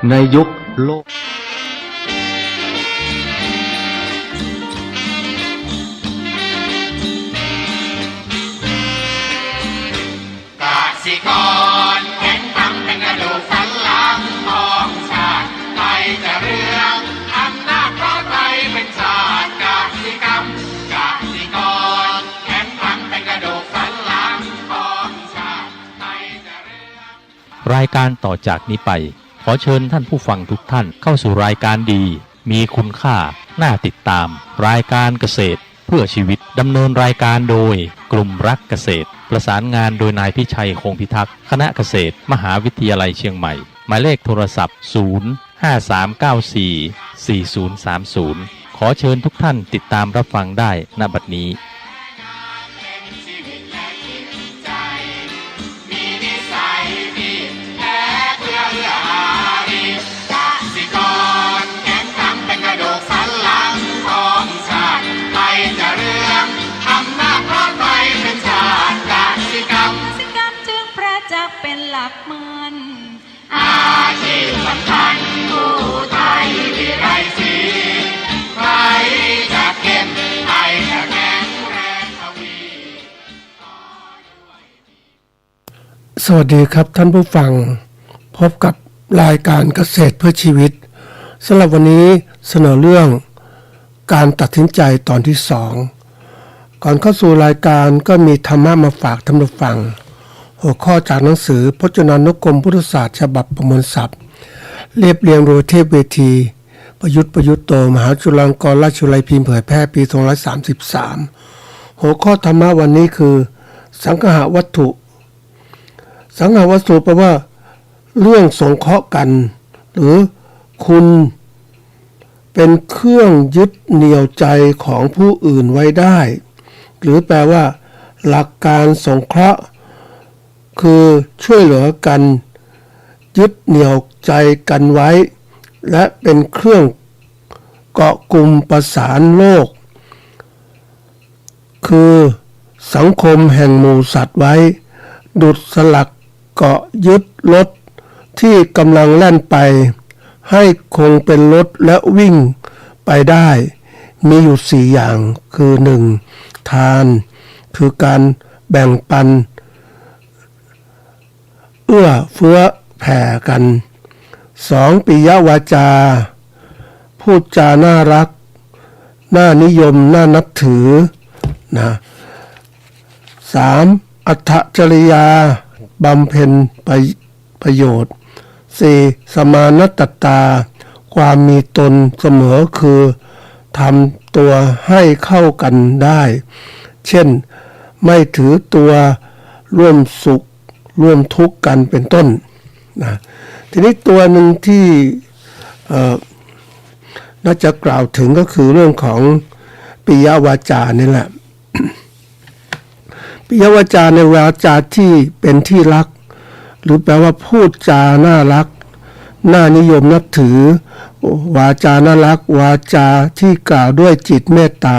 ในยุคโลกสิกรแข็งทำเป็นกระดูกสันหลังของชาติไทยจะเรืองอำนาจเพราะไทยเป็นชาติกสิกรรมกสิกรแข็งทำเป็นกระดูกสันหลังของชาติไทยจะเรืองรายการต่อจากนี้ไปขอเชิญท่านผู้ฟังทุกท่านเข้าสู่รายการดีมีคุณค่าน่าติดตามรายการเกษตรเพื่อชีวิตดำเนินรายการโดยกลุ่มรักเกษตรประสานงานโดยนายพิชัยคงพิทักษ์คณะเกษตรมหาวิทยาลัยเชียงใหม่หมายเลขโทรศัพท์053944030ขอเชิญทุกท่านติดตามรับฟังได้ณบัดนี้เป็นหลักมันอาชีพสำคัญผู้ไทยที่ไรสีใครจะเก็บไทยจะแข็งแรงทวีสวัสดีครับท่านผู้ฟังพบกับรายการเกษตรเพื่อชีวิตสำหรับวันนี้เสนอเรื่องการตัดสินใจตอนที่2ก่อนเข้าสู่รายการก็มีธรรมะมาฝากท่านผู้ฟังหัวข้อจากหนังสือพจนานุกรมพุทธศาสตร์ฉบับประมวลศัพท์เรียบเรียงโดยเทพเวทีประยุทธ์โตมหาจุฬาลงกรณราชวิทยาลัยพิมพ์เผยแพร่ปี2533หัวข้อธรรมะวันนี้คือสังฆะวัตถุสังฆะวัตถุแปลว่าเรื่องสงเคราะห์กันหรือคุณเป็นเครื่องยึดเหนี่ยวใจของผู้อื่นไว้ได้หรือแปลว่าหลักการสงเคราะห์คือช่วยเหลือกันยึดเหนี่ยวใจกันไว้และเป็นเครื่องเกาะกลุ่มประสานโลกคือสังคมแห่งหมู่สัตว์ไว้ดุจสลักเกาะยึดรถที่กำลังแล่นไปให้คงเป็นรถและวิ่งไปได้มีอยู่4อย่างคือ 1. ทานคือการแบ่งปันเอื้อเฟื้อแผ่กัน 2. ปิยวาจาพูดจาน่ารักน่านิยมน่านับถือนะ 3. อัตถจริยาบำเพ็ญประโยชน์ 4. สมานตตาความมีตนเสมอคือทำตัวให้เข้ากันได้เช่นไม่ถือตัวร่วมสุขร่วมทุกข์กันเป็นต้นนะทีนี้ตัวหนึ่งที่น่าจะกล่าวถึงก็คือเรื่องของปิยวาจานี่แหละ ปิยวาจาในวาจาที่เป็นที่รักหรือแปลว่าพูดจาน่ารักน่านิยมนับถือวาจาน่ารักวาจาที่กล่าวด้วยจิตเมตตา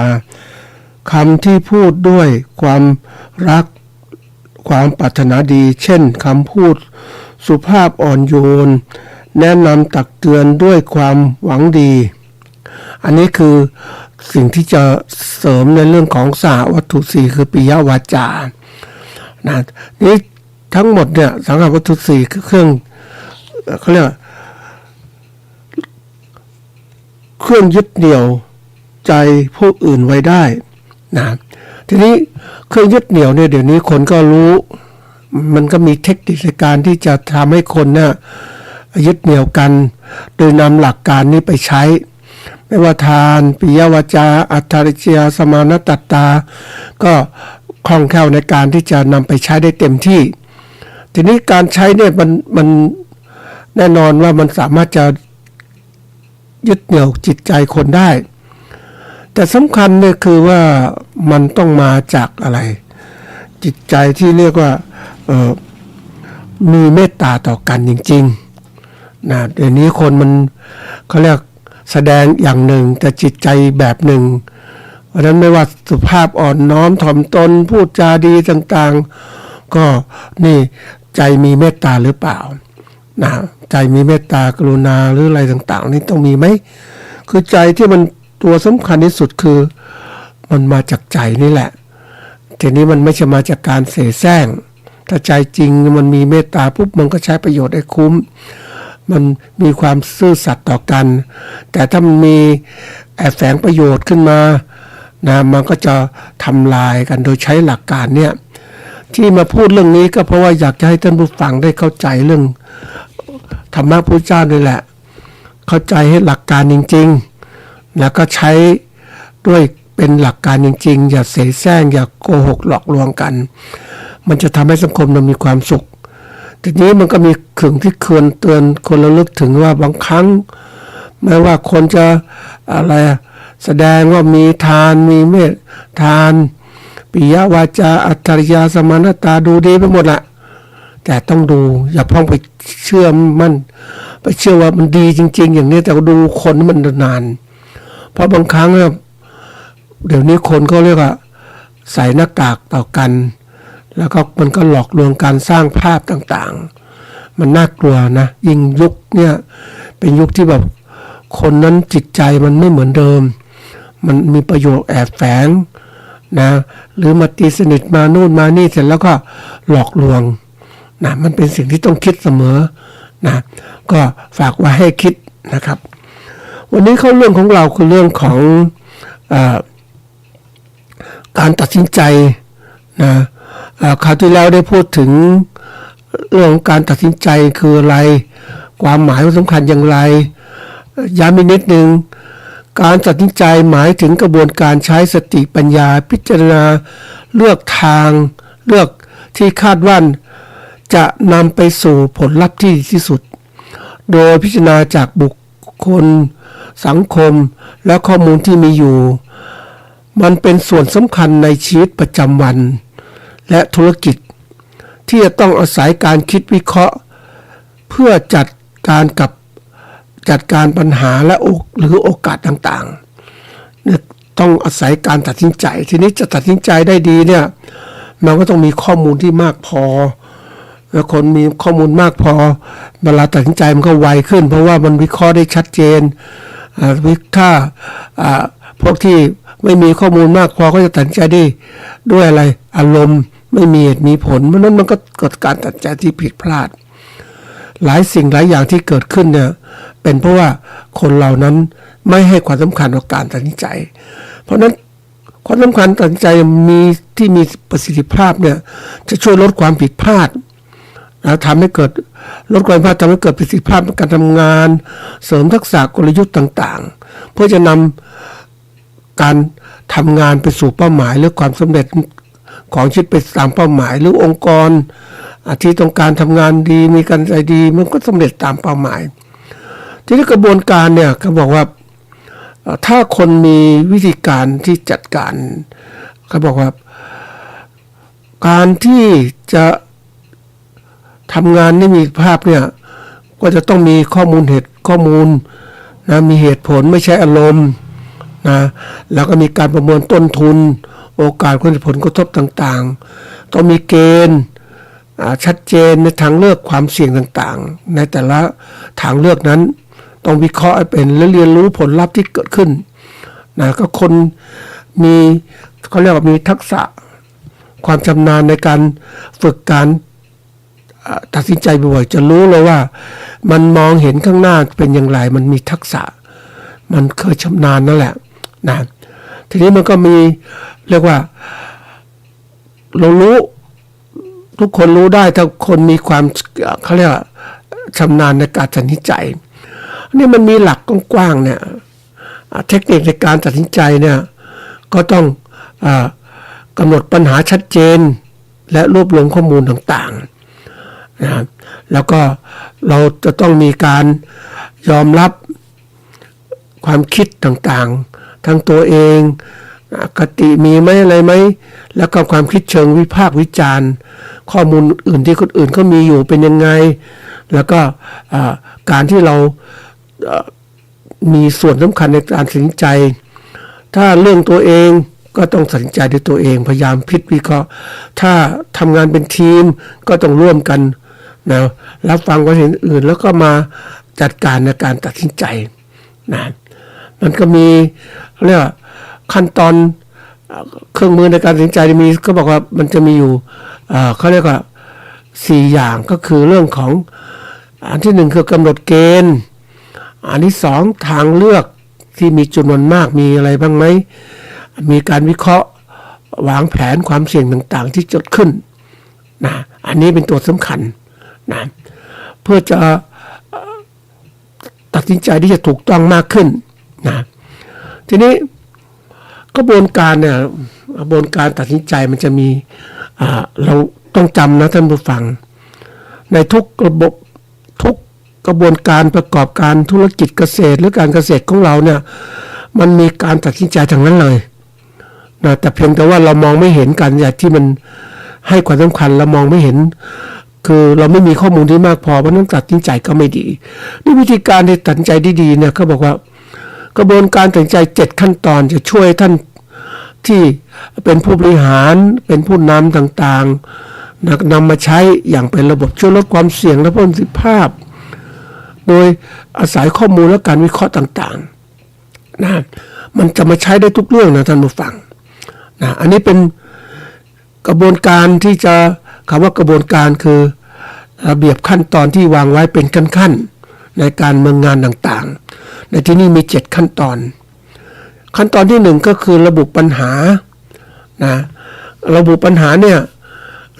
คำที่พูดด้วยความรักความปรารถนาดีเช่นคำพูดสุภาพอ่อนโยนแนะนำตักเตือนด้วยความหวังดีอันนี้คือสิ่งที่จะเสริมในเรื่องของสหวัตถุ4คือปิยวาจานะนี่ทั้งหมดเนี่ยสังฆวัตถุ4คือเครื่องเขาเรียกเครื่องยึดเหนี่ยวใจผู้อื่นไว้ได้นะทีนี้เครื่องยึดเหนี่ยวเนี่ยเดี๋ยวนี้คนก็รู้มันก็มีเทคนิคในการที่จะทำให้คนเนี่ยยึดเหนี่ยวกันโดยนำหลักการนี้ไปใช้ไม่ว่าทานปิยวาจาอัตถจริยาสมานตตาก็คล่องแคล่วในการที่จะนำไปใช้ได้เต็มที่ทีนี้การใช้เนี่ยมันแน่นอนว่ามันสามารถจะยึดเหนี่ยวจิตใจคนได้แต่สำคัญเนี่ยคือว่ามันต้องมาจากอะไรจิตใจที่เรียกว่ามีเมตตาต่อกันจริงๆนะเดี๋ยวนี้คนมันเขาเรียกแสดงอย่างหนึ่งแต่จิตใจแบบหนึ่งเพราะฉะนั้นไม่ว่าสุภาพอ่อนน้อมถ่อมตนพูดจาดีต่างๆก็นี่ใจมีเมตตาหรือเปล่า นะใจมีเมตตากรุณาหรืออะไรต่างๆนี่ต้องมีไหมคือใจที่มันตัวสำคัญที่สุดคือมันมาจากใจนี่แหละทีนี้มันไม่ใช่มาจากการเสแสร้งถ้าใจจริงมันมีเมตตาปุ๊บมันก็ใช้ประโยชน์ได้คุ้มมันมีความซื่อสัตย์ต่อกันแต่ถ้ามันมีแอบแฝงประโยชน์ขึ้นมานะมันก็จะทำลายกันโดยใช้หลักการเนี่ยที่มาพูดเรื่องนี้ก็เพราะว่าอยากจะให้ท่านผู้ฟังได้เข้าใจเรื่องธรรมะพระเจ้านี่แหละเข้าใจให้หลักการจริงๆแล้วก็ใช้ด้วยเป็นหลักการจริงๆอย่าเสแสร้งอย่าโกหกหลอกลวงกันมันจะทำให้สังคมเรามีความสุขทีนี้มันก็มีขึงที่ควรเตือนคนระลึกถึงว่าบางครั้งแม้ว่าคนจะอะไรแสดงว่ามีทานมีเมตทานปิยวาจาอัตตริยาสมานตาดูดีไปหมดละแต่ต้องดูอย่าพ้องไปเชื่อมันไปเชื่อว่ามันดีจริงๆอย่างนี้แต่ดูคนมันนานเพราะบางครั้งเนี่ยเดี๋ยวนี้คนก็เรียกว่าใส่หน้ากากต่อกันแล้วก็มันก็หลอกลวงการสร้างภาพต่างๆมันน่ากลัวนะยิ่งยุคเนี่ยเป็นยุคที่แบบคนนั้นจิตใจมันไม่เหมือนเดิมมันมีประโยชน์แอบแฝงนะหรือมาตีสนิทมานู่นมานี่เสร็จแล้วก็หลอกลวงนะมันเป็นสิ่งที่ต้องคิดเสมอนะก็ฝากไว้ให้คิดนะครับวันนี้เข้าเรื่องของเราคือเรื่องของการตัดสินใจนะคราวที่แล้วได้พูดถึงเรื่องของการตัดสินใจคืออะไรความหมายสำคัญอย่างไรย้ำอีกนิดนึงการตัดสินใจหมายถึงกระบวนการใช้สติปัญญาพิจารณาเลือกทางเลือกที่คาดว่าจะนำไปสู่ผลลัพธ์ที่ดีที่สุดโดยพิจารณาจากบุคคลสังคมและข้อมูลที่มีอยู่มันเป็นส่วนสำคัญในชีวิตประจำวันและธุรกิจที่จะต้องอาศัยการคิดวิเคราะห์เพื่อจัดการปัญหาและหรือโอกาสต่างๆเนี่ยต้องอาศัยการตัดสินใจทีนี้จะตัดสินใจได้ดีเนี่ยมันก็ต้องมีข้อมูลที่มากพอแล้วคนมีข้อมูลมากพอเวลาตัดสินใจมันก็ไวขึ้นเพราะว่ามันวิเคราะห์ได้ชัดเจนถ้าพวกที่ไม่มีข้อมูลมากพอก็จะตัดสินใจได้ด้วยอะไรอารมณ์ไม่มีเหตุมีผลเพราะนั้นมันก็เกิดการตัดสินใจที่ผิดพลาดหลายสิ่งหลายอย่างที่เกิดขึ้นเนี่ยเป็นเพราะว่าคนเหล่านั้นไม่ให้ความสำคัญกับการตัดสินใจเพราะนั้นความสำคัญตัดสินใจมีประสิทธิภาพเนี่ยจะช่วยลดความผิดพลาดทำให้เกิดลดความผิดพลาดทำให้เกิดประสิทธิภาพในการทำงานเสริมทักษะกลยุทธ์ต่างๆเพื่อจะนำการทำงานไปสู่เป้าหมายหรือความสำเร็จของชีวิตไปตามเป้าหมายหรือองค์กรที่ต้องการทำงานดีมีการใจดีมันก็สำเร็จตามเป้าหมายทีนี้กระบวนการเนี่ยเขาบอกว่าถ้าคนมีวิธีการที่จัดการเขาบอกว่าการที่จะทำงานให้มีภาพเนี่ยก็จะต้องมีข้อมูลนะมีเหตุผลไม่ใช่อารมณ์นะแล้วก็มีการประเมินต้นทุนโอกาสผลกระทบต่างๆต้องมีเกณฑ์ชัดเจนในทางเลือกความเสี่ยงต่างๆในแต่ละทางเลือกนั้นต้องวิเคราะห์ให้เป็นและเรียนรู้ผลลัพธ์ที่เกิดขึ้นนะก็คนมีเขาเรียกว่ามีทักษะความชำนาญในการฝึกการตัดสินใจบ่อยๆจะรู้เลยว่ามันมองเห็นข้างหน้าเป็นอย่างไรมันมีทักษะมันเคยชำนาญนั่นแหละนะทีนี้มันก็มีเรียกว่าเรารู้ทุกคนรู้ได้ถ้าคนมีความเขาเรียกว่าชำนาญในการตัดสินใจนี่มันมีหลักกว้างๆเนี่ยเทคนิคในการตัดสินใจเนี่ยก็ต้องกำหนดปัญหาชัดเจนและรวบรวมข้อมูลต่างๆนะแล้วก็เราจะต้องมีการยอมรับความคิดต่างๆทั้งตัวเองคติมีไหมอะไรไหมแล้วก็ความคิดเชิงวิพากษ์วิจารณ์ข้อมูลอื่นที่คนอื่นก็มีอยู่เป็นยังไงแล้วก็การที่เรามีส่วนสำคัญในการตัดสินใจถ้าเรื่องตัวเองก็ต้องตัดสินใจด้วยตัวเองพยายามพิจารณาวิเคราะห์ถ้าทำงานเป็นทีมก็ต้องร่วมกัน นะรับฟังความเห็นอื่นแล้วก็มาจัดการในการตัดสินใจนะมันก็มีเรียกว่าขั้นตอนเครื่องมือในการตัดสินใจมีก็บอกว่ามันจะมีอยู่เขาเรียกว่า4อย่างก็คือเรื่องของอันที่1คือกำหนดเกณฑ์อันที่2ทางเลือกที่มีจำนวนมากมีอะไรบ้างไหมมีการวิเคราะห์วางแผนความเสี่ยงต่างๆที่เกิดขึ้นนะอันนี้เป็นตัวสำคัญนะเพื่อจะตัดสินใจที่จะถูกต้องมากขึ้นนะทีนี้กระบวนการตัดสินใจมันจะมีเราต้องจำนะท่านผู้ฟังในทุกระบบทุกกระบวนการประกอบการธุรกิจเกษตรหรือการเกษตรของเราเนี่ยมันมีการตัดสินใจทั้งนั้นเลยนะแต่เพียงแต่ว่าเรามองไม่เห็นกันอย่างที่มันให้ความสำคัญเรามองไม่เห็นคือเราไม่มีข้อมูลที่มากพอเพราะนั้นตัดสินใจก็ไม่ดีนี่วิธีการที่ตัดสินใจดีๆเนี่ยเขาบอกว่ากระบวนการตัดสินใจ7ขั้นตอนจะช่วยท่านที่เป็นผู้บริหารเป็นผู้นำต่างๆนำมาใช้อย่างเป็นระบบช่วยลดความเสี่ยงและเพิ่มประสิทธิภาพโดยอาศัยข้อมูลและการวิเคราะห์ต่างๆนะมันจะมาใช้ได้ทุกเรื่องนะท่านผู้ฟังนะอันนี้เป็นกระบวนการที่จะคำว่ากระบวนการคือระเบียบขั้นตอนที่วางไว้เป็นขั้นๆในการเมืองงานต่างๆในที่นี้มี7ขั้นตอนขั้นตอนที่1ก็คือระบุปัญหานะระบุปัญหาเนี่ย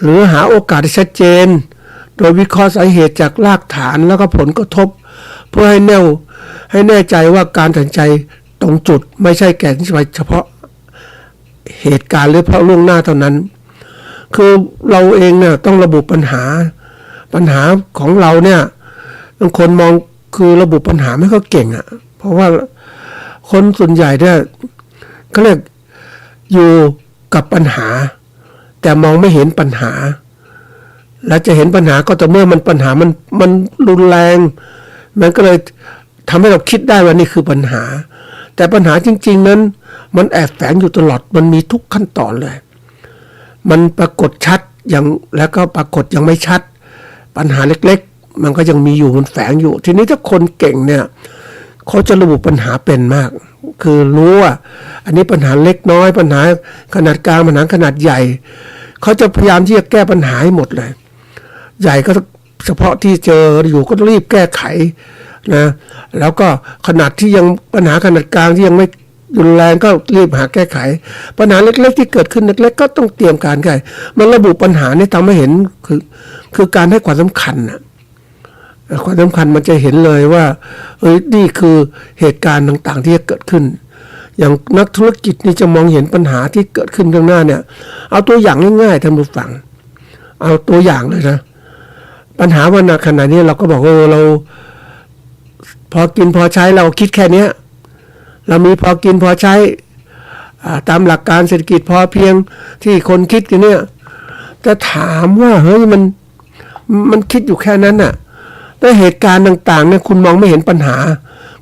หรือหาโอกาสที่ชัดเจนโดยวิเคราะห์สาเหตุจากรากฐานแล้วก็ผลกระทบเพื่อให้แน่ใจว่าการตัดสินใจตรงจุดไม่ใช่แก่เฉพาะเหตุการณ์หรือเพราะล่วงหน้าเท่านั้นคือเราเองเนี่ยต้องระบุปัญหาของเราเนี่ยบางคนมองคือระบุปัญหาไม่ค่อยเก่งอ่ะเพราะว่าคนส่วนใหญ่เนี่ยเขาเรียกอยู่กับปัญหาแต่มองไม่เห็นปัญหาและจะเห็นปัญหาก็ต่อเมื่อปัญหามันรุนแรงมันก็เลยทำให้เราคิดได้ว่านี่คือปัญหาแต่ปัญหาจริงๆนั้นมันแอบแฝงอยู่ตลอดมันมีทุกขั้นตอนเลยมันปรากฏชัดอย่างแล้วก็ปรากฏยังไม่ชัดปัญหาเล็กๆมันก็ยังมีอยู่มันแฝงอยู่ทีนี้ถ้าคนเก่งเนี่ยเขาจะระบุปัญหาเป็นมากคือรู้ว่าอันนี้ปัญหาเล็กน้อยปัญหาขนาดกลางปัญหาขนาดใหญ่เขาจะพยายามที่จะแก้ปัญหาให้หมดเลยใหญ่ก็เฉพาะที่เจออยู่ก็รีบแก้ไขนะแล้วก็ขนาดที่ยังปัญหาขนาดกลางที่ยังไม่รุนแรงก็รีบหาแก้ไขปัญหาเล็กๆที่เกิดขึ้นเล็กๆก็ต้องเตรียมการแก้มันระบุปัญหานี่ทำให้เห็นคือการให้ความสำคัญนะความสำคัญมันจะเห็นเลยว่านี่คือเหตุการณ์ต่างๆที่จะเกิดขึ้นอย่างนักธุรกิจนี่จะมองเห็นปัญหาที่เกิดขึ้นข้างหน้าเนี่ยเอาตัวอย่างง่ายๆท่านผู้ฟังเอาตัวอย่างเลยนะปัญหาวันขณะนี้เราก็บอกว่าเราพอกินพอใช้เราคิดแค่นี้เรามีพอกินพอใช้ตามหลักการเศรษฐกิจพอเพียงที่คนคิดกันเนี่ยจะถามว่าเฮ้ยมันคิดอยู่แค่นั้นน่ะแต่เหตุการณ์ต่างๆเนี่ยคุณมองไม่เห็นปัญหา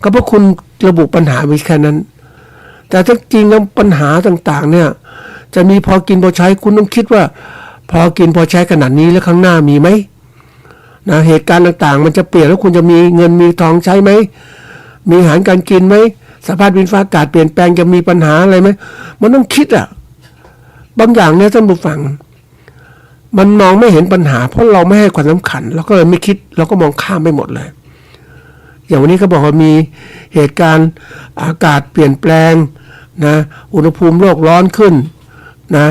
ก็เพราะคุณระบุปัญหาไว้แค่นั้นแต่ถ้าจริงแล้วปัญหาต่างๆเนี่ยจะมีพอกินพอใช้คุณต้องคิดว่าพอกินพอใช้ขนาดนี้แล้วข้างหน้ามีไหมนะเหตุการณ์ต่างๆมันจะเปลี่ยนแล้วคุณจะมีเงินมีทองใช้ไหมมีอาหารการกินไหมสภาพดินฟ้าอากาศเปลี่ยนแปลงจะมีปัญหาอะไรไหมมันต้องคิดอ่ะบางอย่างเนี่ยท่านผู้ฟังมันมองไม่เห็นปัญหาเพราะเราไม่ให้ความสำคัญเราก็เลยไม่คิดเราก็มองข้ามไปหมดเลยอย่างวันนี้เขาบอกว่ามีเหตุการณ์อากาศเปลี่ยนแปลงนะอุณหภูมิโลกร้อนขึ้นนะ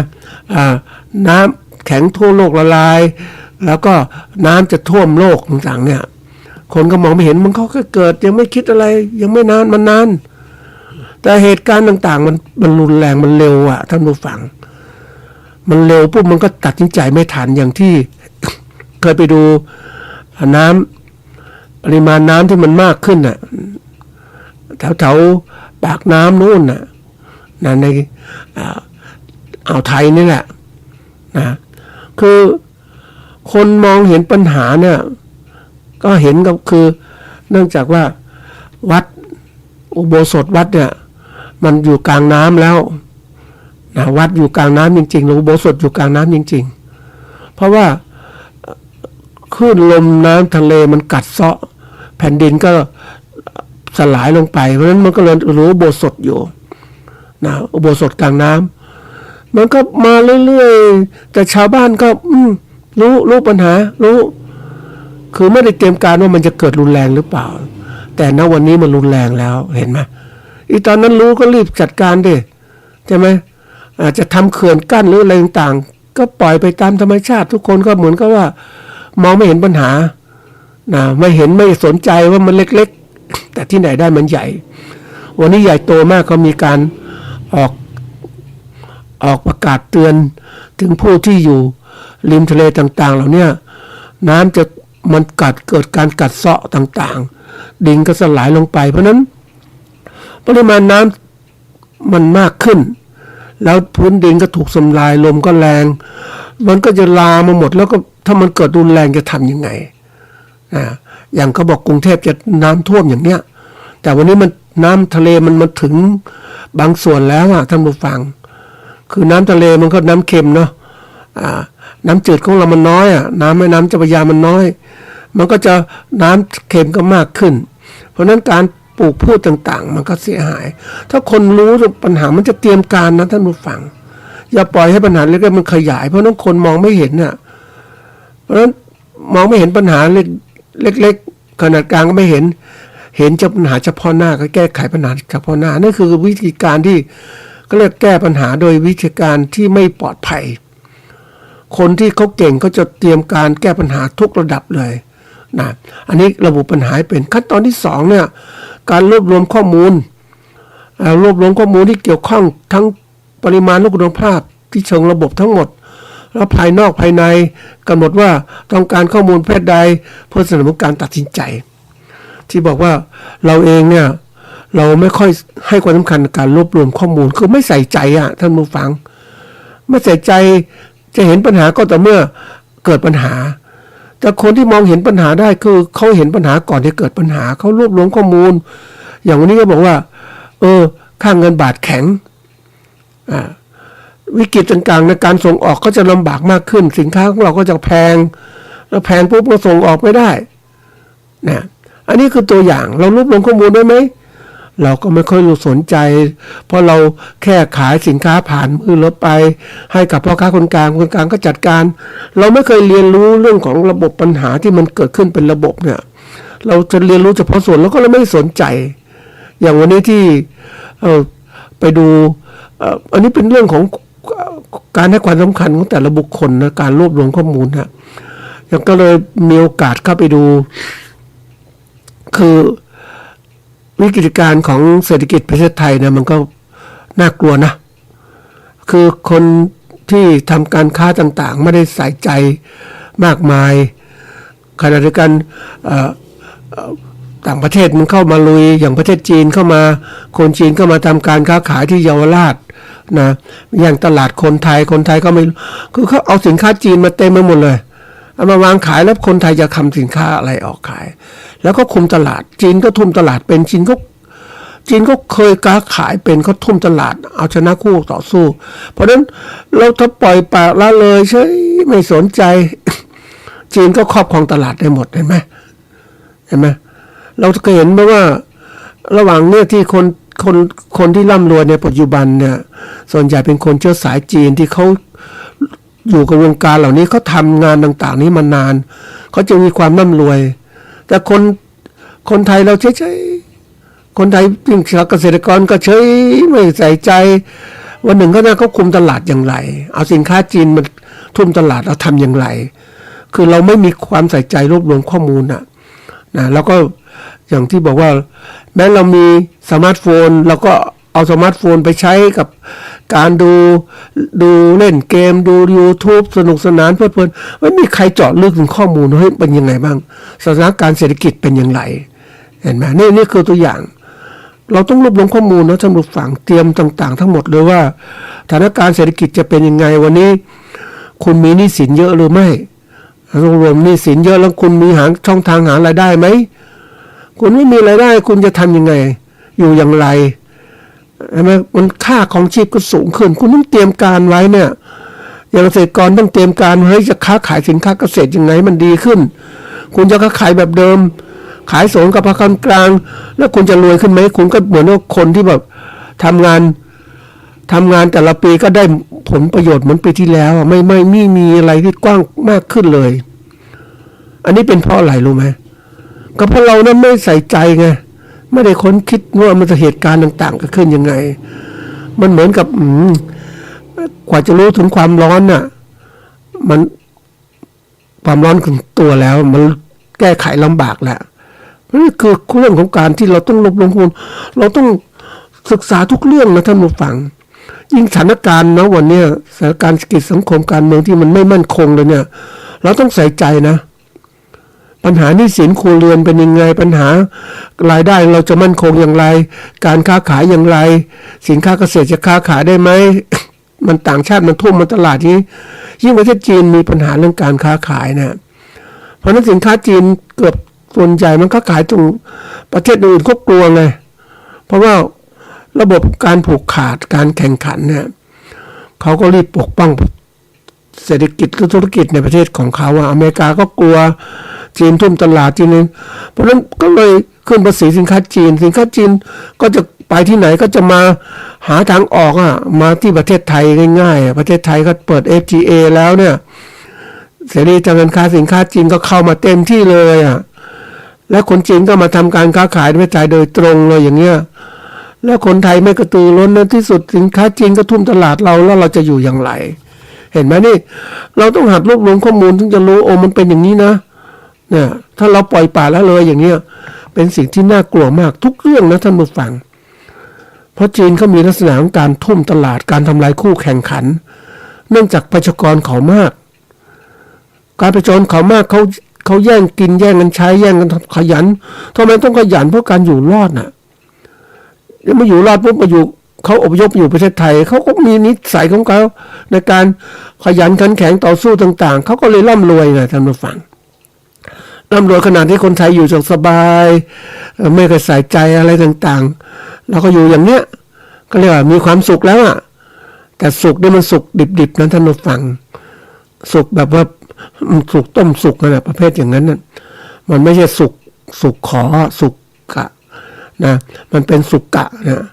น้ำแข็งทั่วโลกละลายแล้วก็น้ำจะท่วมโลกต่างๆเนี่ยคนก็มองไม่เห็นมันเขาแค่เกิดยังไม่คิดอะไรยังไม่นานมันนานแต่เหตุการณ์ต่างๆมันรุนแรงมันเร็วอ่ะท่านผู้ฟังมันเร็วปุ๊บมันก็ตัดสินใจไม่ทันอย่างที่ เคยไปดูน้ำปริมาณน้ำที่มันมากขึ้นน่ะแถวปากน้ำนู่นน่ะในอ่าวไทยนี่แหละนะคือคนมองเห็นปัญหาเนี่ยก็เห็นก็คือเนื่องจากว่าวัดอุโบสถวัดเนี่ยมันอยู่กลางน้ำแล้วนะวัดอยู่กลางน้ำจริงๆอุโบสถอยู่กลางน้ำจริงๆเพราะว่า คลื่นลมน้ำทะเลมันกัดเซาะแผ่นดินก็สลายลงไปเพราะฉะนั้นมันก็เลยรู้อุโบสถอยู่นะอุโบสถกลางน้ำมันก็มาเรื่อยๆแต่ชาวบ้านก็รู้ปัญหารู้คือไม่ได้เตรียมการว่ามันจะเกิดรุนแรงหรือเปล่าแต่ณวันนี้มันรุนแรงแล้วเห็นไหมอีตอนนั้นรู้ก็รีบจัดการดิใช่ไหมอาจจะทำเขื่อนกั้นหรืออะไรต่างๆก็ปล่อยไปตามธรรมชาติทุกคนก็เหมือนกับว่ามองไม่เห็นปัญหานะไม่เห็นไม่สนใจว่ามันเล็กๆแต่ที่ไหนได้มันใหญ่วันนี้ใหญ่โตมากก็มีการออกประกาศเตือนถึงผู้ที่อยู่ริมทะเลต่างๆเหล่านี้น้ำจะมันเกิดการกัดเซาะต่างๆดินก็สลายลงไปเพราะนั้นปริมาณน้ำมันมากขึ้นแล้วพื้นดินก็ถูกทำลายลมก็แรงมันก็จะลามมาหมดแล้วก็ถ้ามันเกิดรุนแรงจะทำยังไงอย่างเขาบอกกรุงเทพจะน้ำท่วมอย่างเนี้ยแต่วันนี้มันน้ำทะเลมันมาถึงบางส่วนแล้วท่านผู้ฟังคือน้ำทะเลมันก็น้ำเค็มเนาะน้ำจืดของเรามันน้อยน้ำแม่น้ำเจ้าพระยามันน้อยมันก็จะน้ำเค็มก็มากขึ้นเพราะนั้นการปลูกพืชต่างๆมันก็เสียหายถ้าคนรู้ปัญหามันจะเตรียมการนะท่านผู้ฟังอย่าปล่อยให้ปัญหาเล็กๆมันขยายเพราะนั้นคนมองไม่เห็นเพราะนั้นมองไม่เห็นปัญหาเล็กๆขนาดกลางก็ไม่เห็นจะปัญหาเฉพาะหน้าก็แก้ไขปัญหาเฉพาะหน้านั่นคือวิธีการที่ก็เรียกแก้ปัญหาโดยวิธีการที่ไม่ปลอดภัยคนที่เขาเก่งก็จะเตรียมการแก้ปัญหาทุกระดับเลยนะอันนี้ระบุปัญหาเป็นขั้นตอนที่2เนี่ยการรวบรวมข้อมูลที่เกี่ยวข้องทั้งปริมาณและคุณภาพที่เชิงระบบทั้งหมดแล้วภายนอกภายในกำหนดว่าต้องการข้อมูลเพศใดเพื่อสนับสนุนการตัดสินใจที่บอกว่าเราเองเนี่ยเราไม่ค่อยให้ความสำคัญในการรวบรวมข้อมูลคือไม่ใส่ใจท่านผู้ฟังไม่ใส่ใจจะเห็นปัญหาก็ต่อเมื่อเกิดปัญหาแต่คนที่มองเห็นปัญหาได้คือเขาเห็นปัญหาก่อนที่เกิดปัญหาเขารวบรวมข้อมูลอย่างวันนี้ก็บอกว่าค่าเงินบาทแข็งวิกฤตต่างๆในการส่งออกก็จะลำบากมากขึ้นสินค้าของเราก็จะแพงแล้วแพงปุ๊บก็ส่งออกไม่ได้นะอันนี้คือตัวอย่างเรารวบรวมข้อมูลได้ไหมเราก็ไม่ค่อยรู้สนใจเพราะเราแค่ขายสินค้าผ่านมือเราไปให้กับพ่อค้าคนกลางก็จัดการเราไม่เคยเรียนรู้เรื่องของระบบปัญหาที่มันเกิดขึ้นเป็นระบบเนี่ยเราจะเรียนรู้เฉพาะส่วนแล้วก็เลยไม่สนใจอย่างวันนี้ที่ไปดูอันนี้เป็นเรื่องของการให้ความสำคัญของแต่ละบุคคลนะการรวบรวมข้อมูลนะยังก็เลยมีโอกาสเข้าไปดูคือวิกฤตการณ์ของเศรษฐกิจประเทศไทยเนี่ยมันก็น่ากลัวนะคือคนที่ทำการค้าต่างๆไม่ได้ใส่ใจมากมายขณะเดียวกันต่างประเทศมันเข้ามาลุยอย่างประเทศจีนเข้ามาคนจีนก็มาทำการค้าขายที่เยาวราชนะอย่างตลาดคนไทยก็ไม่คือเขาเอาสินค้าจีนมาเต็มไปหมดเลยเอามาวางขายแล้วคนไทยจะทำสินค้าอะไรออกขายแล้วก็คุมตลาดจีนก็ทุ่มตลาดเป็นจีนก็เคยค้าขายเป็นเขาทุ่มตลาดเอาชนะคู่ต่อสู้เพราะฉะนั้นเราถ้าปล่อยปากละเลยใช่ไม่สนใจจีนก็ครอบครองตลาดได้หมดเห็นไหมเราเคยเห็นไหมว่าระหว่างเนี่ยที่คนที่ร่ำรวยในปัจจุบันเนี่ยส่วนใหญ่เป็นคนเชื้อสายจีนที่เขาอยู่กับวงการเหล่านี้เขาทำงานต่างๆนี้มานานเขาจะมีความร่ำรวยแต่คนไทยเราเฉยๆคนไทยยิ่งเกษตรกรก็เฉยไม่ใส่ใจวันหนึ่งก็น่าเขาคุมตลาดอย่างไรเอาสินค้าจีนมันทุ่มตลาดเราทำอย่างไรคือเราไม่มีความใส่ใจรวบรวมข้อมูลนะแล้วก็อย่างที่บอกว่าแม้เรามีสมาร์ทโฟนเราก็เอาสมาร์ทโฟนไปใช้กับการดูเล่นเกมดู YouTube สนุกสนานเพลิดเพลินไม่มีใครเจาะลึกถึงข้อมูลว่าเป็นยังไงบ้างสถานการณ์เศรษฐกิจเป็นอย่างไรเห็นไหมนี่คือตัวอย่างเราต้องรวบรวมข้อมูลนะท่านผู้ฟังเตรียมต่างๆทั้งหมดเลยว่าสถานการณ์เศรษฐกิจจะเป็นยังไงวันนี้คุณมีหนี้สินเยอะหรือไม่รวมหนี้สินเยอะแล้วคุณมีช่องทางหารายได้ไหมคุณไม่มีรายได้คุณจะทำยังไงอยู่อย่างไรใช่ไหมมันค่าของชีพก็สูงขึ้นคุณต้องเตรียมการไว้เนี่ย อย่างเกษตรกรต้องเตรียมการเฮ้ยจะค้าขายสินค้าเกษตรยังไงมันดีขึ้นคุณจะค้าขายแบบเดิมขายส่งกับราคากลางแล้วคุณจะรวยขึ้นไหมคุณก็เหมือนว่าคนที่แบบทำงานแต่ละปีก็ได้ผลประโยชน์เหมือนปีที่แล้วไม่มีอะไรที่กว้างมากขึ้นเลยอันนี้เป็นเพราะอะไรรู้ไหมก็เพราะเรานั้นไม่ใส่ใจไงไม่ได้ค้นคิดว่ามันจะเหตุการณ์ต่างๆเกิดขึ้นยังไงมันเหมือนกับกว่าจะรู้ถึงความร้อนน่ะมันความร้อนถึงตัวแล้วมันแก้ไขลำบากแหละนี่คือเรื่องของการที่เราต้องลงทุนเราต้องศึกษาทุกเรื่องนะท่านผู้ฟังยิ่งสถานการณ์นะวันนี้สถานการณ์เศรษฐกิจสังคมการเมืองที่มันไม่มั่นคงเลยเนี่ยเราต้องใส่ใจนะปัญหาหนี้สินครัวเรือนเป็นยังไงปัญหารายได้เราจะมั่นคงอย่างไรการค้าขายอย่างไรสินค้าเกษตรจะค้าขายได้ไหม มันต่างชาติมันทุ่มมาตลาดนี้ยิ่งประเทศจีนมีปัญหาเรื่องการค้าขายนะเพราะนั้นสินค้าจีนเกือบส่วนใหญ่มันค้าขายตรงประเทศอื่นเขากลัวไงเพราะว่าระบบการผูกขาดการแข่งขันเนี่ยเขาก็รีบปกป้องเศรษฐกิจหรือธุรกิจในประเทศของเขาอเมริกาก็กลัวจีนทุ่มตลาดจีนนึงเพราะฉะนั้นก็เลยขึ้นภาษีสินค้าจีนก็จะไปที่ไหนก็จะมาหาทางออกมาที่ประเทศไทยง่ายๆประเทศไทยก็เปิด FTA แล้วเนี่ยเสรีทางการค้าสินค้าจีนก็เข้ามาเต็มที่เลยและคนจีนก็มาทำการค้าขายในประเทศไทยโดยตรงเลยอย่างเงี้ยแล้วคนไทยไม่กระตือร้นที่สุดสินค้าจีนก็ทุ่มตลาดเราแล้วเราจะอยู่อย่างไรเห็นไหมนี่เราต้องหัดรวบรวมข้อมูลถึงจะรู้มันเป็นอย่างนี้นะเนี่ยถ้าเราปล่อยป่าละเลยอย่างเงี้ยเป็นสิ่งที่น่ากลัวมากทุกเรื่องนะท่านผู้ฟังเพราะจีนเขามีลักษณะของการทุ่มตลาดการทำลายคู่แข่งขันเนื่องจากประชากรเขามากการประชากรเขามากเขาแย่งกินแย่งกันใช้แย่งกันขยันทำไมต้องขยันเพราะการอยู่รอดน่ะมาอยู่รอดปุ๊บมาอยู่เขาอพยพอยู่ประเทศไทยเขาก็มีนิสัยของเขาในการขยันขันแข็งต่อสู้ต่างๆเขาก็เลยร่ำรวยไงท่านผู้ฟังร่ำรวยขนาดที่คนไทยอยู่สบายไม่เคยใส่ใจอะไรต่างๆเราก็อยู่อย่างเนี้ยก็เรียกว่ามีความสุขแล้วแต่สุขนี่มันสุขดิบๆนะท่านผู้ฟังสุขแบบว่าสุขต้มสุกนะประเภทอย่างนั้นน่ะมันไม่ใช่สุกขอสุกกะนะมันเป็นสุกกะนะ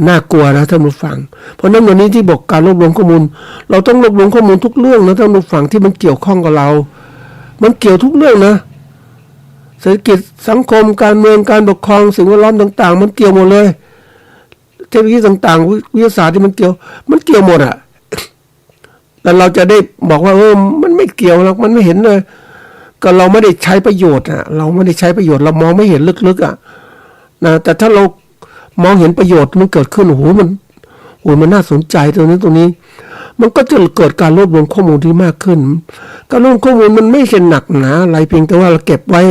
น่ากลัวนะท่านผู้ฟังเพราะนั้นวันนี้ที่บอกการรวบรวมข้อมูลเราต้องรวบรวมข้อมูลทุกเรื่องนะท่านผู้ฟังที่มันเกี่ยวข้องกับเรามันเกี่ยวทุกเรื่องนะเศรษฐกิจสังคมการเมืองการปกครองสิ่งแวดล้อมต่างๆมันเกี่ยวหมดเลยเทคโนโลยีต่างๆวิทยาศาสตร์ที่มันเกี่ยวหมดแล้วเราจะได้บอกว่ามันไม่เกี่ยวหรอกมันไม่เห็นเลยก็เราไม่ได้ใช้ประโยชน์เราไม่ได้ใช้ประโยชน์เรามองไม่เห็นลึกๆนะแต่ถ้าเรามองเห็นประโยชน์มันเกิดขึ้นมันน่าสนใจตรงนี้มันก็จะเกิดการรวบรวมข้อมูลที่มากขึ้นการรวบรวมข้อมูลมันไม่ใช่หนักหนาอะไรเพียงแต่ว่าเราเก็บไว้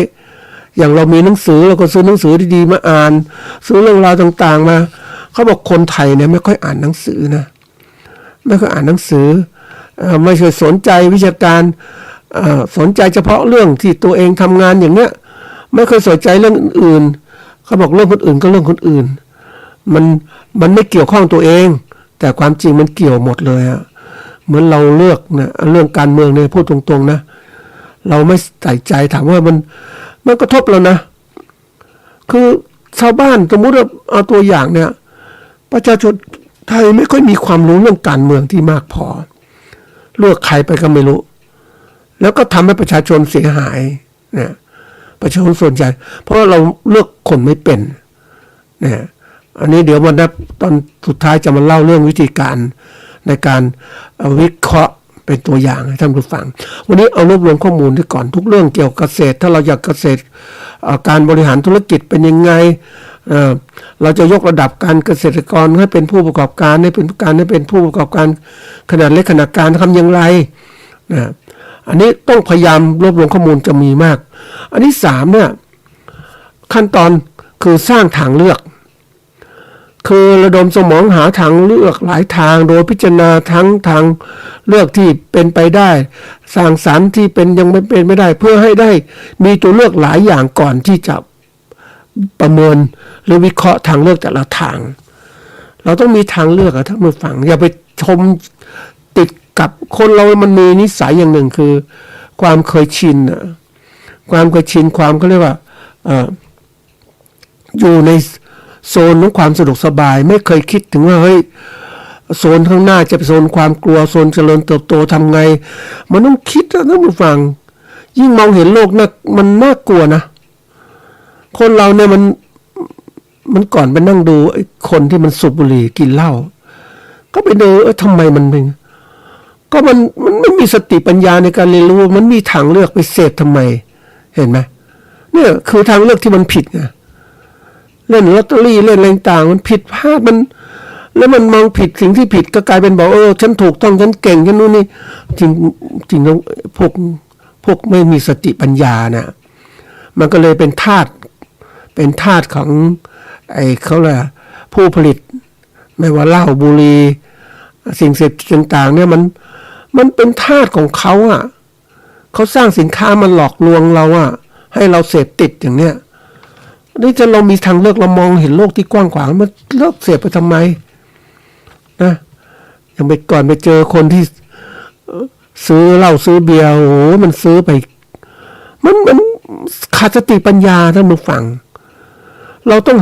อย่างเรามีหนังสือเราก็ซื้อหนังสือดีๆมาอ่านซื้อเรื่องราวต่างๆมาเขาบอกคนไทยเนี่ยไม่ค่อยอ่านหนังสือนะไม่ค่อยอ่านหนังสือไม่เคยสนใจวิชาการสนใจเฉพาะเรื่องที่ตัวเองทำงานอย่างเนี้ยไม่เคยสนใจเรื่องอื่นเขาบอกเรื่องคนอื่นก็เรื่องคนอื่นมันไม่เกี่ยวข้องตัวเองแต่ความจริงมันเกี่ยวหมดเลยเหมือนเราเลือกนะเรื่องการเมืองเนี่ยพูดตรงๆนะเราไม่ใส่ใจถามว่ามันกระทบเรานะคือชาวบ้านสมมติว่าเอาตัวอย่างเนี่ยประชาชนไทยไม่ค่อยมีความรู้เรื่องการเมืองที่มากพอเลือกใครไปก็ไม่รู้แล้วก็ทำให้ประชาชนเสียหายเนี่ยประชาชนส่วนใหญ่เพราะเราเลือกคนไม่เป็นเนี่ยอันนี้เดี๋ยววันนั้นตอนสุดท้ายจะมาเล่าเรื่องวิธีการในการวิเคราะห์เป็นตัวอย่างให้ท่านผู้ฟังวันนี้เอารวบรวมข้อมูลที่ก่อนทุกเรื่องเกี่ยวกับเกษตรถ้าเราอยากเกษตรการบริหารธุรกิจเป็นยังไงเราจะยกระดับการเกษตรกรให้เป็นผู้ประกอบการให้เป็นผู้ประกอบการขนาดเล็กขนาดกลางทำอย่างไรนะอันนี้ต้องพยายามรวบรวมข้อมูลจะมีมากอันที่3เนี่ยขั้นตอนคือสร้างทางเลือกคือระดมสมองหาทางเลือกหลายทางโดยพิจารณาทั้งทางเลือกที่เป็นไปได้สร้างสรรค์ที่เป็นยังไม่เป็นไม่ได้เพื่อให้ได้มีตัวเลือกหลายอย่างก่อนที่จะประเมินหรือวิเคราะห์ทางเลือกแต่ละทางเราต้องมีทางเลือกท่านผู้ฟังอย่าไปชมติด กับคนเรามันมีนิสัยอย่างหนึ่งคือความเคยชินนะความเคยชินความเขาเรียกว่าอยู่ในโซนของความสะดวกสบายไม่เคยคิดถึงว่าเฮ้ยโซนข้างหน้าจะเป็นโซนความกลัวโซนเจริญเติบโตทำไงมันต้องคิดนะท่านผู้ฟังยิ่งมองเห็นโลกน่ะมันน่ากลัวนะคนเราเนี่ยมันก่อนไปนั่งดูไอ้คนที่มันสูบบุหรี่กินเหล้าก็ไปดูทำไมมันเป็นก็มันไม่มีสติปัญญาในการเรียนรู้มันมีทางเลือกไปเสพทำไมเห็นไหมเนี่ยคือทางเลือกที่มันผิดไงเล่นลอตเตอรี่เล่นอะไรต่างมันผิดพลาดมันแล้วมันมองผิดสิ่งที่ผิดก็กลายเป็นบอกฉันถูกต้องฉันเก่งฉันนู่นนี่จริงจริงแล้วพวกไม่มีสติปัญญานะมันก็เลยเป็นทาสของไอ้เขาแหละผู้ผลิตไม่ว่าเหล้าบุหรี่สิ่งเสพติดต่างๆเนี่ยมันเป็นทาสของเขาอ่ะเขาสร้างสินค้ามันหลอกลวงเราอ่ะให้เราเสพติดอย่างเนี้ยนี่จะเรามีทางเลือกเรามองเห็นโลกที่กว้างขวางมันเลิกเสพไปทำไมนะยังไปก่อนไปเจอคนที่ซื้อเหล้าซื้อเบียร์โอ้โหมันซื้อไปมันขาดสติปัญญาท่านผู้ฟังเราต้อง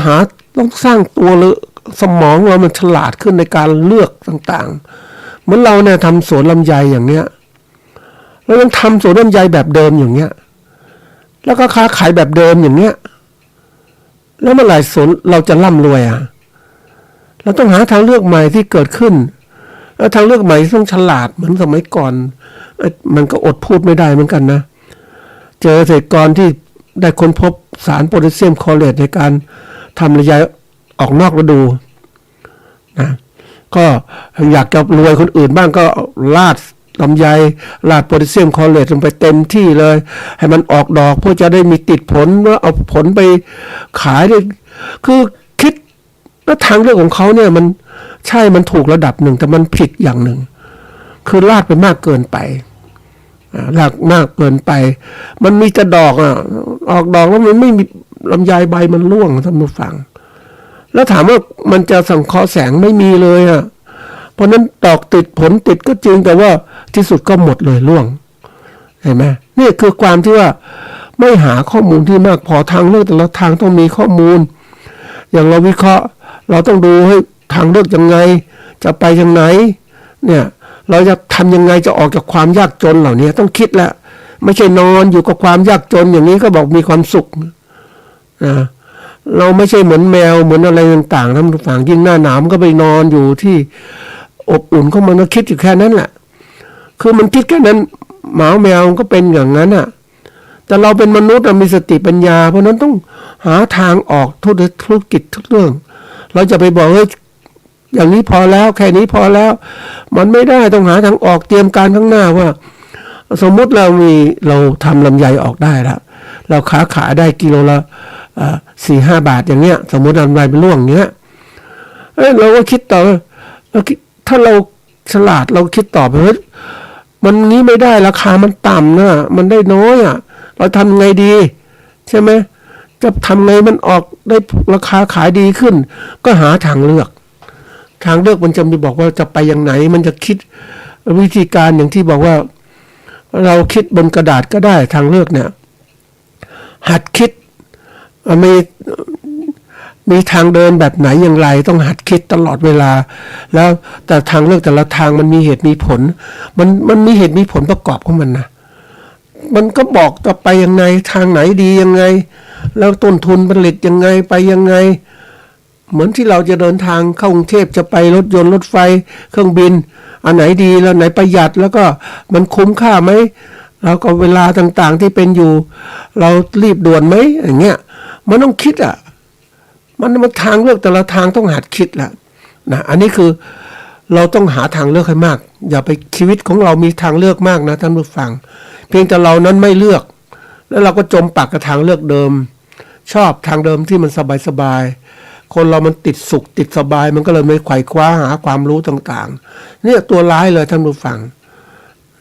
สร้างตัวเลยสมองเรามันฉลาดขึ้นในการเลือกต่างๆเหมือนเราเนี่ยทำสวนลำไยอย่างเนี้ยเรายังทำสวนลำไยแบบเดิมอย่างเนี้ยแล้วก็ค้าขายแบบเดิมอย่างเนี้ยแล้วเมื่อไหร่สวนเราจะร่ำรวยอ่ะเราต้องหาทางเลือกใหม่ที่เกิดขึ้นแล้วทางเลือกใหม่ต้องฉลาดเหมือนสมัยก่อนมันก็อดพูดไม่ได้เหมือนกันนะเจอเกษตรกรที่ได้ค้นพบสารโพแทสเซียมคลอเรตในการทำลำไยออกนอกฤดูนะก็อยากจะรวยคนอื่นบ้างก็ราดลำไยราดโพแทสเซียมคลอเรตลงไปเต็มที่เลยให้มันออกดอกเพื่อจะได้มีติดผลแล้วเอาผลไปขายได้คือคิดแล้วทางเลือกของเขาเนี่ยมันใช่มันถูกระดับหนึ่งแต่มันผิดอย่างหนึ่งคือราดไปมากเกินไปรากมากเกินไปมันมีแต่ดอกออกดอกแล้วมันไม่มีลำไยใบมันร่วงท่านผู้ฟังแล้วถามว่ามันจะสังเคราะห์แสงไม่มีเลยเพราะนั้นดอกติดผลติดก็จริงแต่ว่าที่สุดก็หมดเลยร่วงเห็นไหมนี่คือความที่ว่าไม่หาข้อมูลที่มากพอทางเลือกแต่ละทางต้องมีข้อมูลอย่างเราวิเคราะห์เราต้องดูให้ทางเลือกยังไงจะไปยังไงเนี่ยเราจะทำยังไงจะออกจากความยากจนเหล่านี้ต้องคิดแล้วไม่ใช่นอนอยู่กับความยากจนอย่างนี้ก็บอกมีความสุขนะเราไม่ใช่เหมือนแมวเหมือนอะไรต่างๆท่านผู้ฟังยิ่งหน้าหนาวก็ไปนอนอยู่ที่อบอุ่นของมันก็คิดอยู่แค่นั้นแหละคือมันคิดแค่นั้นหมาแมวก็เป็นอย่างนั้นแต่เราเป็นมนุษย์มีสติปัญญาเพราะนั้นต้องหาทางออกธุรกิจทุกเรื่องเราจะไปบอกอย่างนี้พอแล้วแค่นี้พอแล้วมันไม่ได้ต้องหาทางออกเตรียมการข้างหน้าว่าสมมติเราทำลำไยออกได้แล้วเราค้าขายได้กิโลละ4-5 บาทอย่างเงี้ยสมมติลำไยเป็นร่วงเงี้ยเราก็คิดต่อถ้าเราฉลาดเราคิดต่อไปว่ามันนี้ไม่ได้ราคามันต่ำนะมันได้น้อยเราทำไงดีใช่ไหมจะทำไงมันออกได้ราคาขายดีขึ้นก็หาทางเลือกมันจะมีบอกว่าจะไปอย่างไหนมันจะคิดวิธีการอย่างที่บอกว่าเราคิดบนกระดาษก็ได้ทางเลือกเนี่ยหัดคิดมีทางเดินแบบไหนอย่างไรต้องหัดคิดตลอดเวลาแล้วแต่ทางเลือกแต่ละทางมันมีเหตุมีผลมันมีเหตุมีผลประกอบของมันนะมันก็บอกจะไปยังไงทางไหนดียังไงแล้วต้นทุนผลิตยังไงไปยังไงเหมือนที่เราจะเดินทางเข้ากรุงเทพจะไปรถยนต์รถไฟเครื่องบินอันไหนดีแล้วไหนประหยัดแล้วก็มันคุ้มค่าไหมแล้วก็เวลาต่างๆที่เป็นอยู่เรารีบด่วนไหมอย่างเงี้ยมันต้องคิดมันทางเลือกแต่ละทางต้องหัดคิดแหละนะอันนี้คือเราต้องหาทางเลือกให้มากอย่าไปชีวิตของเรามีทางเลือกมากนะท่านผู้ฟังเพียงแต่เรานั้นไม่เลือกแล้วเราก็จมปักกับทางเลือกเดิมชอบทางเดิมที่มันสบายๆคนเรามันติดสุขติดสบายมันก็เลยไม่ไขว่คว้าหาความรู้ต่างๆเนี่ยตัวร้ายเลยท่านผู้ฟัง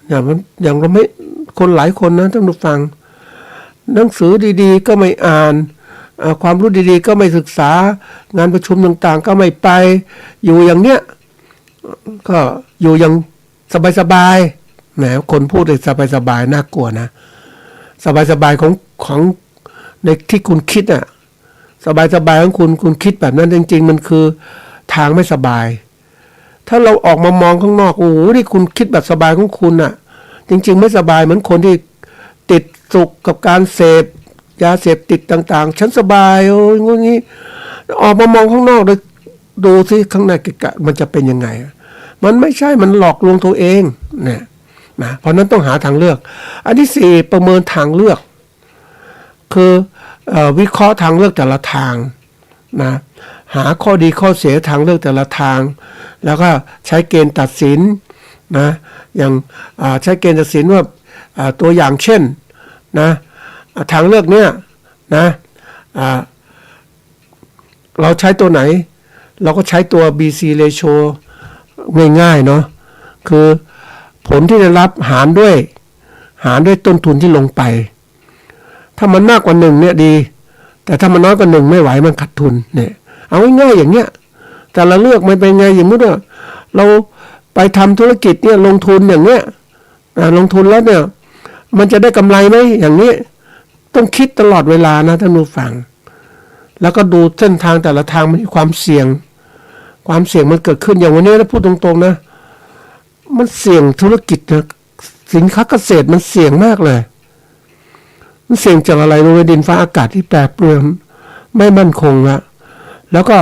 อย่างเราไม่คนหลายคนนะท่านผู้ฟังหนังสือดีๆก็ไม่อ่านความรู้ดีๆก็ไม่ศึกษางานประชุมต่างๆก็ไม่ไปอยู่อย่างเนี้ยก็อยู่อย่าง สบายๆแหมคนพูดเลยสบายๆน่ากลัวนะสบายๆของในที่คุณคิดอ่ะสบายๆของคุณคิดแบบนั้นจริงๆมันคือทางไม่สบายถ้าเราออกมามองข้างนอกโอ้โหที่คุณคิดแบบสบายของคุณอ่ะจริงๆไม่สบายเหมือนคนที่ติดสุขกับการเสพยาเสพติดต่างๆฉันสบายโอ้ยงี้ออกมามองข้างนอกดูซิข้างในมันจะเป็นยังไงมันไม่ใช่มันหลอกลวงตัวเองเนี่ยนะเพราะนั้นต้องหาทางเลือกอันที่สี่ประเมินทางเลือกคือวิเคราะห์ทางเลือกแต่ละทางนะหาข้อดีข้อเสียทางเลือกแต่ละทางแล้วก็ใช้เกณฑ์ตัดสินนะอย่างใช้เกณฑ์ตัดสินว่าตัวอย่างเช่นนะทางเลือกเนี้ยนะเราใช้ตัวไหนเราก็ใช้ตัว BC ratio ง่ายๆเนาะคือผลที่ได้รับหารด้วยต้นทุนที่ลงไปถ้ามันมากกว่า1เนี่ยดีแต่ถ้ามันน้อยกว่า1ไม่ไหวมันขาดทุนเนี่ยเอาง่ายๆอย่างเงี้ยแต่ละเลือกมันเป็นไงอย่างนี้ว่าเราไปทำธุรกิจเนี่ยลงทุนอย่างเงี้ยลงทุนแล้วเนี่ยมันจะได้กำไรไหมอย่างนี้ต้องคิดตลอดเวลานะท่านผู้ฟังแล้วก็ดูเส้นทางแต่ละทางมันมีความเสี่ยงมันเกิดขึ้นอย่างวันนี้ถ้าพูดตรงๆนะมันเสี่ยงธุรกิจนะสินค้าเกษตรมันเสี่ยงมากเลยมันเสี่ยงจากอะไรรู้ไหมดินฟ้าอากาศที่แปรปรวนไม่มั่นคงละแล้วก็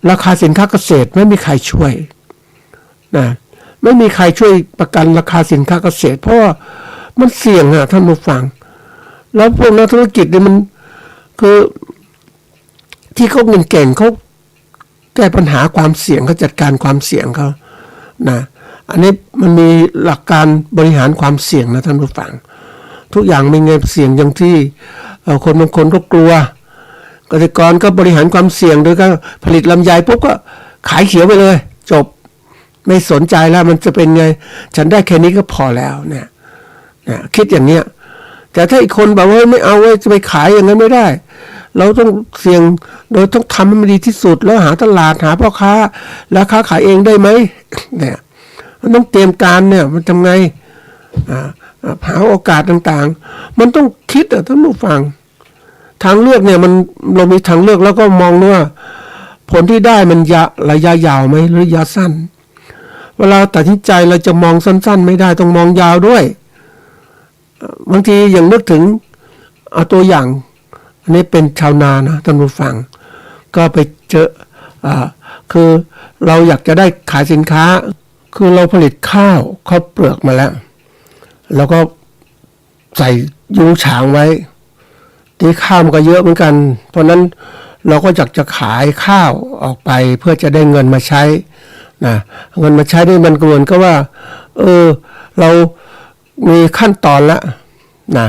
ราคาสินค้าเกษตรไม่มีใครช่วยนะไม่มีใครช่วยประกันราคาสินค้าเกษตรเพราะว่ามันเสี่ยงอะท่านผู้ฟังแล้วพวกนักธุรกิจเนี่ยมันคือที่เขาเงินเก่งเขาแก้ปัญหาความเสี่ยงเขาจัดการความเสี่ยงเขานะอันนี้มันมีหลักการบริหารความเสี่ยงนะท่านผู้ฟังทุกอย่างมีเงินเสี่ยงอย่างที่คนบางคนก็กลัวเกษตรกรก็บริหารความเสี่ยงโดยก็ผลิตลำไยปุ๊บก็ขายเขียวไปเลยจบไม่สนใจแล้วมันจะเป็นไงฉันได้แค่นี้ก็พอแล้วเนี่ยคิดอย่างเนี้ยแต่ถ้าอีกคนแบบว่าไม่เอาไว้จะไปขายอย่างนั้นไม่ได้เราต้องเสี่ยงโดยต้องทำให้มันดีที่สุดแล้วหาตลาดหาพ่อค้าราคาขายเองได้ไหมเนี่ยมันต้องเตรียมการเนี่ยมันทำไงหาโอกาสต่างๆมันต้องคิดท่านผู้ฟังทางเลือกเนี่ยเรามีทางเลือกแล้วก็มองว่าผลที่ได้มันระยะยาวไหมหรือระยะสั้นเวลาตัดสินใจเราจะมองสั้นๆไม่ได้ต้องมองยาวด้วยบางทีอย่างนึกถึงเอาตัวอย่างอันนี้เป็นชาวนานะท่านผู้ฟังก็ไปเจอคือเราอยากจะได้ขายสินค้าคือเราผลิตข้าวเปลือกมาแล้วก็ใส่ยุ้งฉางไว้ตีข้าวมันก็เยอะเหมือนกันเพราะนั้นเราก็อยากจะขายข้าวออกไปเพื่อจะได้เงินมาใช้นะเงินมาใช้ได้มันกวนก็ว่าเรามีขั้นตอนแล้วนะ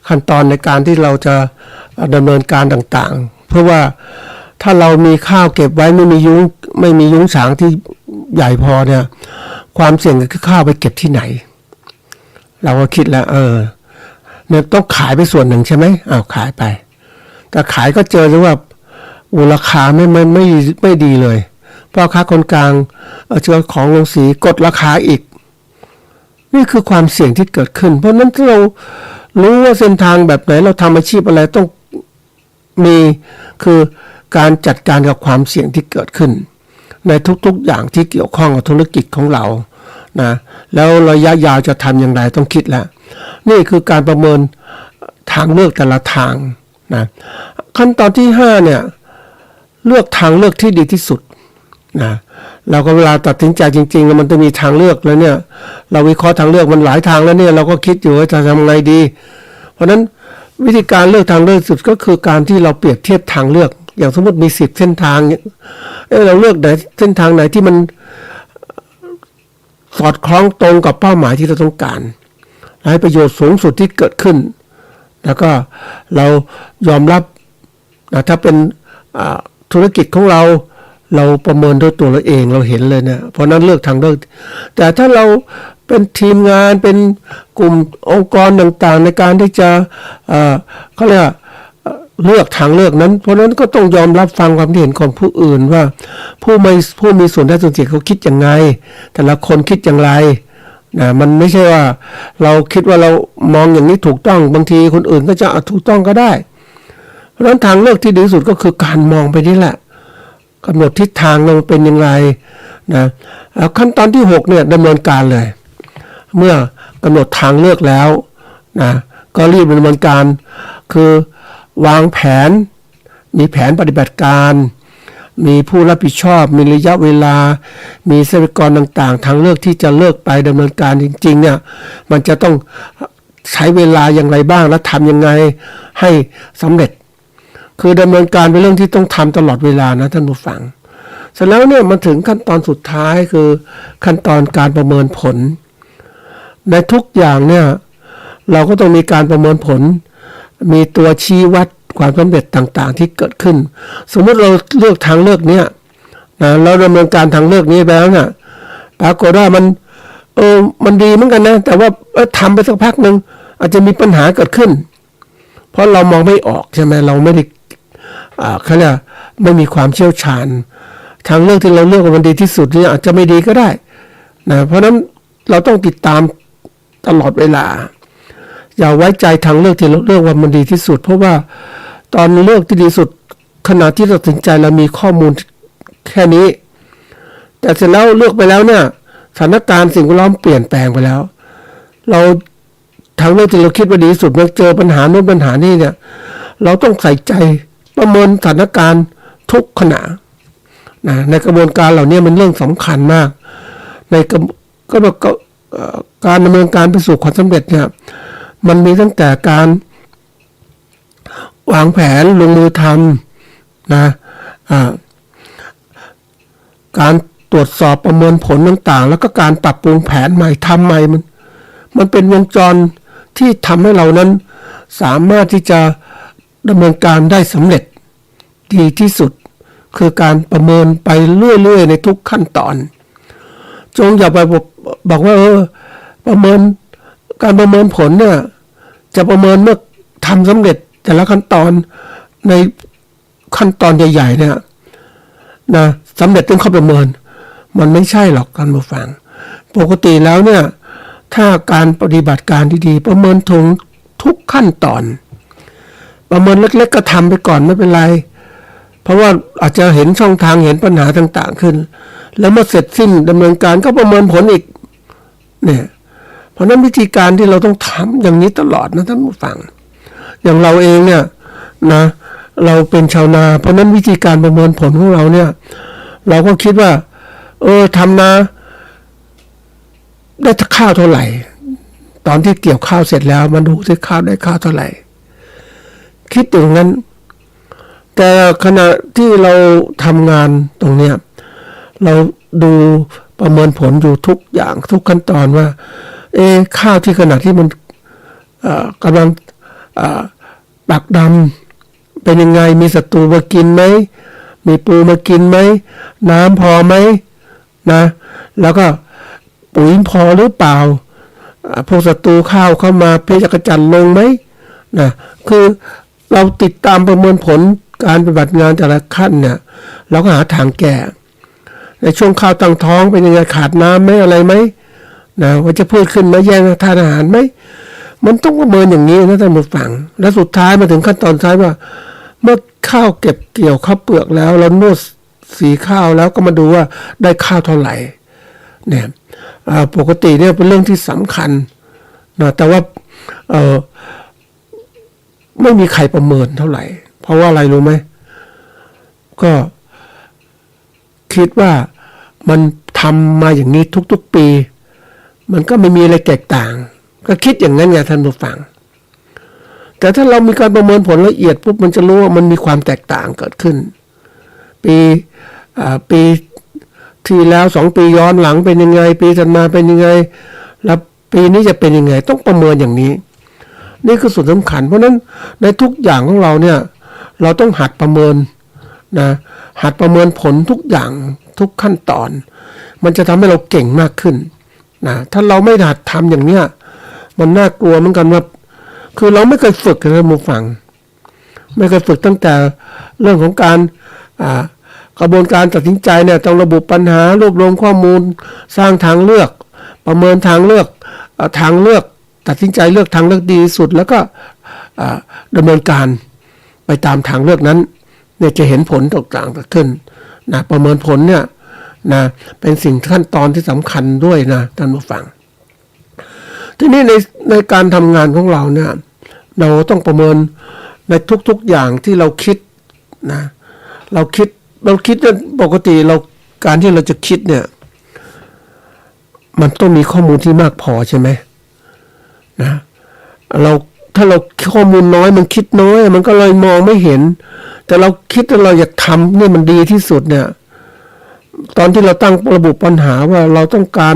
ขั้นตอนในการที่เราจะดำเนินการต่างๆเพื่อว่าถ้าเรามีข้าวเก็บไว้ไม่มียุ้งฉางที่ใหญ่พอเนี่ยความเสี่ยงคือข้าวไปเก็บที่ไหนเราก็คิดแล้วเนี่ยต้องขายไปส่วนหนึ่งใช่ไหมขายไปแต่ขายก็เจอเลยว่าราคาไม่ดีเลยพ่อค้าคนกลางเจอของโรงสีกดราคาอีกนี่คือความเสี่ยงที่เกิดขึ้นเพราะนั้นถ้าเรารู้ว่าเส้นทางแบบไหนเราทำอาชีพอะไรต้องมีคือการจัดการกับความเสี่ยงที่เกิดขึ้นในทุกๆอย่างที่เกี่ยวข้องกับธุรกิจของเรานะแล้วระยะยาวจะทำอย่างไรต้องคิดแล้วนี่คือการประเมินทางเลือกแต่ละทางนะขั้นตอนที่5เนี่ยเลือกทางเลือกที่ดีที่สุดนะเราก็เวลาตัดสินใจจริงๆมันจะมีทางเลือกแล้วเนี่ยเราวิเคราะห์ทางเลือกมันหลายทางแล้วเนี่ยเราก็คิดอยู่ว่าจะทำไงดีเพราะฉะนั้นวิธีการเลือกทางเลือกสุดก็คือการที่เราเปรียบเทียบทางเลือกอย่างสมมติมี10เส้นทางเราเลือกไหนเส้นทางไหนที่มันสอดคล้องตรงกับเป้าหมายที่เราต้องการให้ประโยชน์สูงสุดที่เกิดขึ้นแล้วก็เรายอมรับถ้าเป็นธุรกิจของเราประเมินด้วยตัวเราเองเราเห็นเลยเนี่ยเพราะนั้นเลือกทางเลือกแต่ถ้าเราเป็นทีมงานเป็นกลุ่มองค์กรต่างๆในการที่จะเขาเรียก เลือกทางเลือกนั้นเพราะนั้นก็ต้องยอมรับฟังความเห็นของผู้อื่นว่าผู้มีส่วนได้ส่วนเสียเขาคิดยังไงแต่ละคนคิดอย่างไรนะมันไม่ใช่ว่าเราคิดว่าเรามองอย่างนี้ถูกต้องบางทีคนอื่นก็จะถูกต้องก็ได้เพราะฉะนั้นทางเลือกที่ดีที่สุดก็คือการมองไปนี่แหละกำหนดทิศทางเราเป็นยังไงนะขั้นตอนที่6เนี่ยดำเนินการเลยเมื่อกำหนดทางเลือกแล้วนะก็รีบดำเนินการคือวางแผนมีแผนปฏิบัติการมีผู้รับผิดชอบมีระยะเวลามีทรัพยากรต่างๆทางเลือกที่จะเลือกไปดำเนินการจริงๆเนี่ยมันจะต้องใช้เวลาอย่างไรบ้างและทำยังไงให้สำเร็จคือดำเนินการเป็นเรื่องที่ต้องทำตลอดเวลานะท่านผู้ฟังเสร็จแล้วเนี่ยมันถึงขั้นตอนสุดท้ายคือขั้นตอนการประเมินผลในทุกอย่างเนี่ยเราก็ต้องมีการประเมินผลมีตัวชี้วัดความสำเร็จต่างๆที่เกิดขึ้นสมมติเราเลือกทางเลือกเนี้ยนะเราดำเนินการทางเลือกนี้ไปแล้วเนี่ยปรากฏว่ามันดีเหมือนกันนะแต่ว่าทำไปสักพักนึงอาจจะมีปัญหาเกิดขึ้นเพราะเรามองไม่ออกใช่ไหมเราไม่ได้เขาเรียกไม่มีความเชี่ยวชาญทางเลือกที่เราเลือกว่ามันดีที่สุดเนี่ยอาจจะไม่ดีก็ได้นะเพราะนั้นเราต้องติดตามตลอดเวลาอย่าไว้ใจทางเลือกที่เราเลือกว่ามันดีที่สุดเพราะว่าตอนเลือกที่ดีสุดขณะที่เราตัดสินใจเรามีข้อมูลแค่นี้แต่เสร็จแล้วเลือกไปแล้วเนี่ยสถานการณ์สิ่งแวดล้อมเปลี่ยนแปลงไปแล้วเราทางเลือกที่เราคิดว่าดีที่สุดเมื่อเจอปัญหาโน้นปัญหานี่เนี่ยเราต้องใส่ใจประเมินสถานการณ์ทุกขณะนะในกระบวนการเหล่านี้มันเรื่องสำคัญมากในการดำเนินการไปสู่ความสำเร็จเนี่ยมันมีตั้งแต่การวางแผนลงมือทำนะการตรวจสอบประเมินผลต่างๆแล้วก็การปรับปรุงแผนใหม่ทำใหม่มันเป็นวงจรที่ทำให้เรานั้นสามารถที่จะดำเนินการได้สำเร็จดีที่สุดคือการประเมินไปเรื่อยๆในทุกขั้นตอนจงอย่าไปบอกว่าการประเมินผลเนี่ยจะประเมินเมื่อทำสำเร็จแต่ละขั้นตอนในขั้นตอนใหญ่ๆเนี่ยนะสำเร็จต้องเข้าประเมินมันไม่ใช่หรอกท่านผู้ฟังปกติแล้วเนี่ยถ้าการปฏิบัติการดีๆประเมินทุกขั้นตอนประเมินเล็กๆก็ทำไปก่อนไม่เป็นไรเพราะว่าอาจจะเห็นช่องทางเห็นปัญหาต่างๆขึ้นแล้วเมื่อเสร็จสิ้นดำเนินการก็ประเมินผลอีกเนี่ยเพราะนั้นวิธีการที่เราต้องทำอย่างนี้ตลอดนะท่านผู้ฟังอย่างเราเองเนี่ยนะเราเป็นชาวนาเพราะนั้นวิธีการประเมินผลของเราเนี่ยเราก็คิดว่าทำนาได้ข้าวเท่าไหร่ตอนที่เกี่ยวข้าวเสร็จแล้วมาดูที่ข้าวได้ข้าวเท่าไหร่คิดอย่างนั้นแต่ขณะที่เราทำงานตรงเนี้ยเราดูประเมินผลอยู่ทุกอย่างทุกขั้นตอนว่าข้าวที่ขณะที่มันกำลังปักดำเป็นยังไงมีศัตรูมากินไหมมีปูมากินไหมน้ำพอไหมนะแล้วก็ปุ๋ยพอหรือเปล่าพวกศัตรูข้าวเข้ามาเพชรกระจัดลงไหมนะคือเราติดตามประเมินผลการปฏิบัติงานแต่ละขั้นเนี่ยเราก็หาทางแก้ในช่วงข้าวตั้งท้องเป็นยังไงขาดน้ำไหมอะไรไหมนะว่าจะพืชขึ้นไหมแย่งทานอาหารไหมมันต้องประเมินอย่างนี้นะท่านผู้ฟังและสุดท้ายมาถึงขั้นตอนท้ายว่าเมื่อข้าวเก็บเกี่ยวข้าวเปลือกแล้วเรานวดสีข้าวแล้วก็มาดูว่าได้ข้าวเท่าไหร่เนี่ยปกติเนี่ยเป็นเรื่องที่สำคัญนะแต่ว่าไม่มีใครประเมินเท่าไหร่เพราะว่าอะไรรู้ไหมก็คิดว่ามันทำมาอย่างนี้ทุกๆปีมันก็ไม่มีอะไรแตกต่างก็คิดอย่างนั้นไงท่านผู้ฟังแต่ถ้าเรามีการประเมินผลละเอียดปุ๊บมันจะรู้ว่ามันมีความแตกต่างเกิดขึ้นปีที่แล้ว2 ปีย้อนหลังเป็นยังไงปีถัดมาเป็นยังไงแล้วปีนี้จะเป็นยังไงต้องประเมินอย่างนี้นี่คือส่วนสำคัญเพราะนั้นในทุกอย่างของเราเนี่ยเราต้องหัดประเมินนะหัดประเมินผลทุกอย่างทุกขั้นตอนมันจะทำให้เราเก่งมากขึ้นนะถ้าเราไม่หัดทำอย่างเนี้ยมันน่ากลัวเหมือนกันว่าคือเราไม่เคยฝึกเลยมูฟัง ไม่เคยฝึกตั้งแต่เรื่องของการกระบวนการตัดสินใจเนี่ยต้องระบุปัญหารวบรวมข้อมูลสร้างทางเลือกประเมินทางเลือกตัดสินใจเลือกทางเลือกดีที่สุดแล้วก็ดำเนินการไปตามทางเลือกนั้นเนี่ยจะเห็นผลต่างๆขึ้นนะประเมินผลเนี่ยนะเป็นสิ่งขั้นตอนที่สำคัญด้วยนะท่านผู้ฟังทีนี้ในการทำงานของเราเนี่ยเราต้องประเมินในทุกๆอย่างที่เราคิดนะเราคิดเนี่ยปกติเราการที่เราจะคิดเนี่ยมันต้องมีข้อมูลที่มากพอใช่ไหมนะถ้าเราข้อมูลน้อยมันคิดน้อยมันก็เลยมองไม่เห็นแต่เราคิดว่าเราอยากทำนี่มันดีที่สุดเนี่ยตอนที่เราตั้งระบุปัญหาว่าเราต้องการ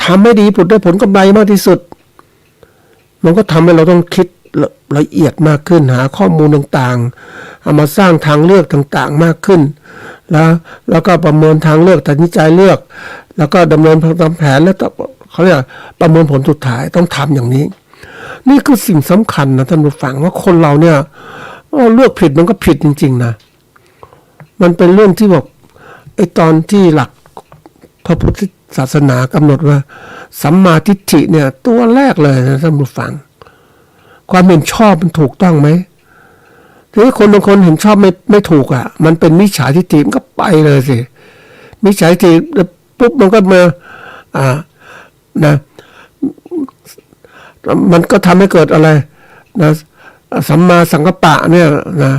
ทำให้ดีผลได้ผลกำไรมากที่สุดมันก็ทำให้เราต้องคิดละเอียดมากขึ้นหาข้อมูลต่างๆเอามาสร้างทางเลือกต่างๆมากขึ้นแล้วก็ประเมินทางเลือกตัดสินใจเลือกแล้วก็ดำเนินตามแผนแล้วเขาเรียกประเมินผลสุดท้ายต้องทำอย่างนี้นี่คือสิ่งสำคัญนะท่านผู้ฟังว่าคนเราเนี่ยเลือกผิดมันก็ผิดจริงๆนะมันเป็นเรื่องที่บอกไอ้ตอนที่หลักพระพุทธศาสนากำหนดว่าสัมมาทิฏฐิเนี่ยตัวแรกเลยนะท่านผู้ฟังความเห็นชอบมันถูกต้องไหมทีนี้คนบางคนเห็นชอบไม่ถูกอ่ะมันเป็นมิจฉาทิฏฐิมันก็ไปเลยสิมิจฉาทิฏฐิปุ๊บมันก็มานะมันก็ทำให้เกิดอะไรนะสัมมาสังกัปปะเนี่ยนะ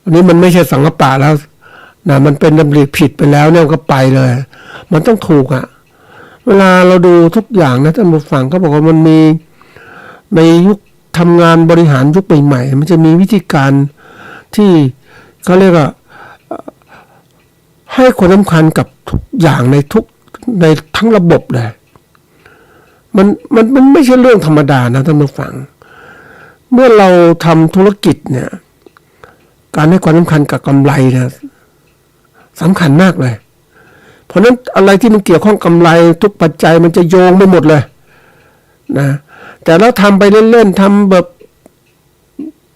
อันนี้มันไม่ใช่สังกัปปะแล้วนะมันเป็นดำริผิดไปแล้วเนี่ยก็ไปเลยมันต้องถูกอ่ะเวลาเราดูทุกอย่างนะท่านผู้ฟังเขาบอกว่ามันมีในยุคทำงานบริหารยุคใหม่ๆมันจะมีวิธีการที่เขาเรียกว่าให้ความสำคัญกับทุกอย่างในทั้งระบบเลยมันไม่ใช่เรื่องธรรมดานะท่านผู้ฟังเมื่อเราทำธุรกิจเนี่ยการให้ความสำคัญกับกำไรเนี่ยสำคัญมากเลยเพราะนั้นอะไรที่มันเกี่ยวข้องกำไรทุกปัจจัยมันจะโยงไปหมดเลยนะแต่เราทำไปเล่นๆทำแบบ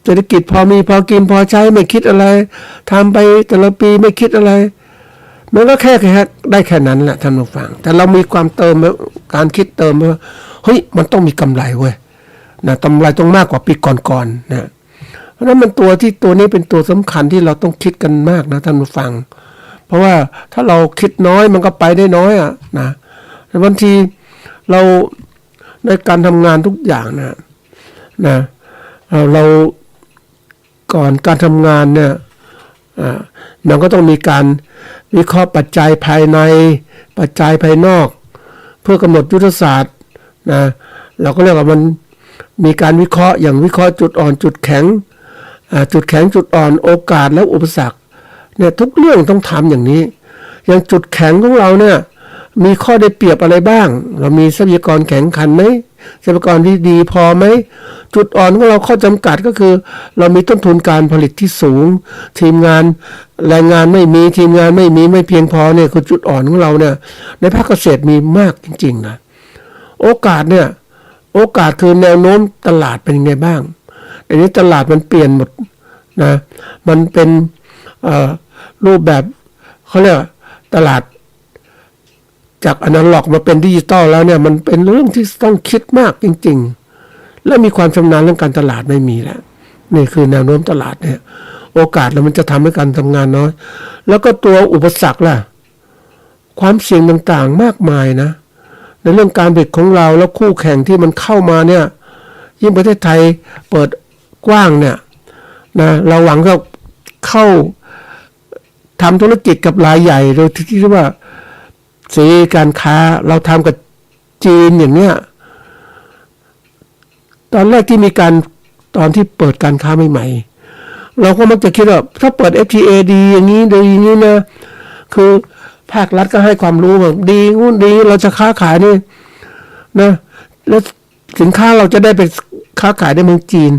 เศรษฐกิจพอมีพอกินพอใช้ไม่คิดอะไรทำไปแต่ละปีไม่คิดอะไรมันก็แค่ได้แค่นั้นแหละท่านผู้ฟังแต่เรามีความเติมการคิดเติมว่าเฮ้ยมันต้องมีกำไรเว้ยนะกำไรต้องมากกว่าปีก่อนๆนะเพราะนั้นมันตัวนี้เป็นตัวสำคัญที่เราต้องคิดกันมากนะท่านผู้ฟังเพราะว่าถ้าเราคิดน้อยมันก็ไปได้น้อยอ่ะนะแต่บางทีเราในการทำงานทุกอย่างนะเราก่อนการทำงานเนี่ยมันก็ต้องมีการวิเคราะห์ปัจจัยภายในปัจจัยภายนอกเพื่อกำหนดยุทธศาสตร์นะเราก็เรียกว่ามันมีการวิเคราะห์อย่างวิเคราะห์จุดอ่อนจุดแข็งจุดอ่อนโอกาสและอุปสรรคเนี่ยทุกเรื่องต้องทำอย่างนี้อย่างจุดแข็งของเราเนี่ยมีข้อได้เปรียบอะไรบ้างเรามีทรัพยากรแข็งขันไหมทรัพยากรที่ดีพอไหมจุดอ่อนของเราข้อจำกัดก็คือเรามีต้นทุนการผลิตที่สูงทีมงานแรงงานไม่มีทีมงานไม่เพียงพอเนี่ยคือจุดอ่อนของเราเนี่ยในภาคเกษตรมีมากจริงๆนะโอกาสคือแนวโน้มตลาดเป็นยังไงบ้างเดี๋ยวนี้ตลาดมันเปลี่ยนหมดนะมันเป็นรูปแบบเขาเรียกตลาดจากอนาล็อกมาเป็นดิจิตอลแล้วเนี่ยมันเป็นเรื่องที่ต้องคิดมากจริงๆและมีความชำนาญเรื่องการตลาดไม่มีแล้วนี่คือแนวโน้มตลาดเนี่ยโอกาสแล้วมันจะทำให้การทำงานน้อยแล้วก็ตัวอุปสรรคล่ะความเสี่ยงต่างๆมากมายนะในเรื่องการผลิตของเราแล้วคู่แข่งที่มันเข้ามาเนี่ยยิ่งประเทศไทยเปิดกว้างเนี่ยนะเราหวังจะเข้าทำธุรกิจกับรายใหญ่โดยที่เรียกว่าเสรีการค้าเราทำกับจีนอย่างเนี้ยตอนแรกที่มีการตอนที่เปิดการค้าใหม่ๆเราก็มักจะคิดว่าถ้าเปิด FTA ดีอย่างนี้ดีอย่างนี้นะคือภาครัฐก็ให้ความรู้แบบดีงู้นดีเราจะค้าขายนี่นะแล้วสินค้าเราจะได้ไปค้าขายในเมืองจีน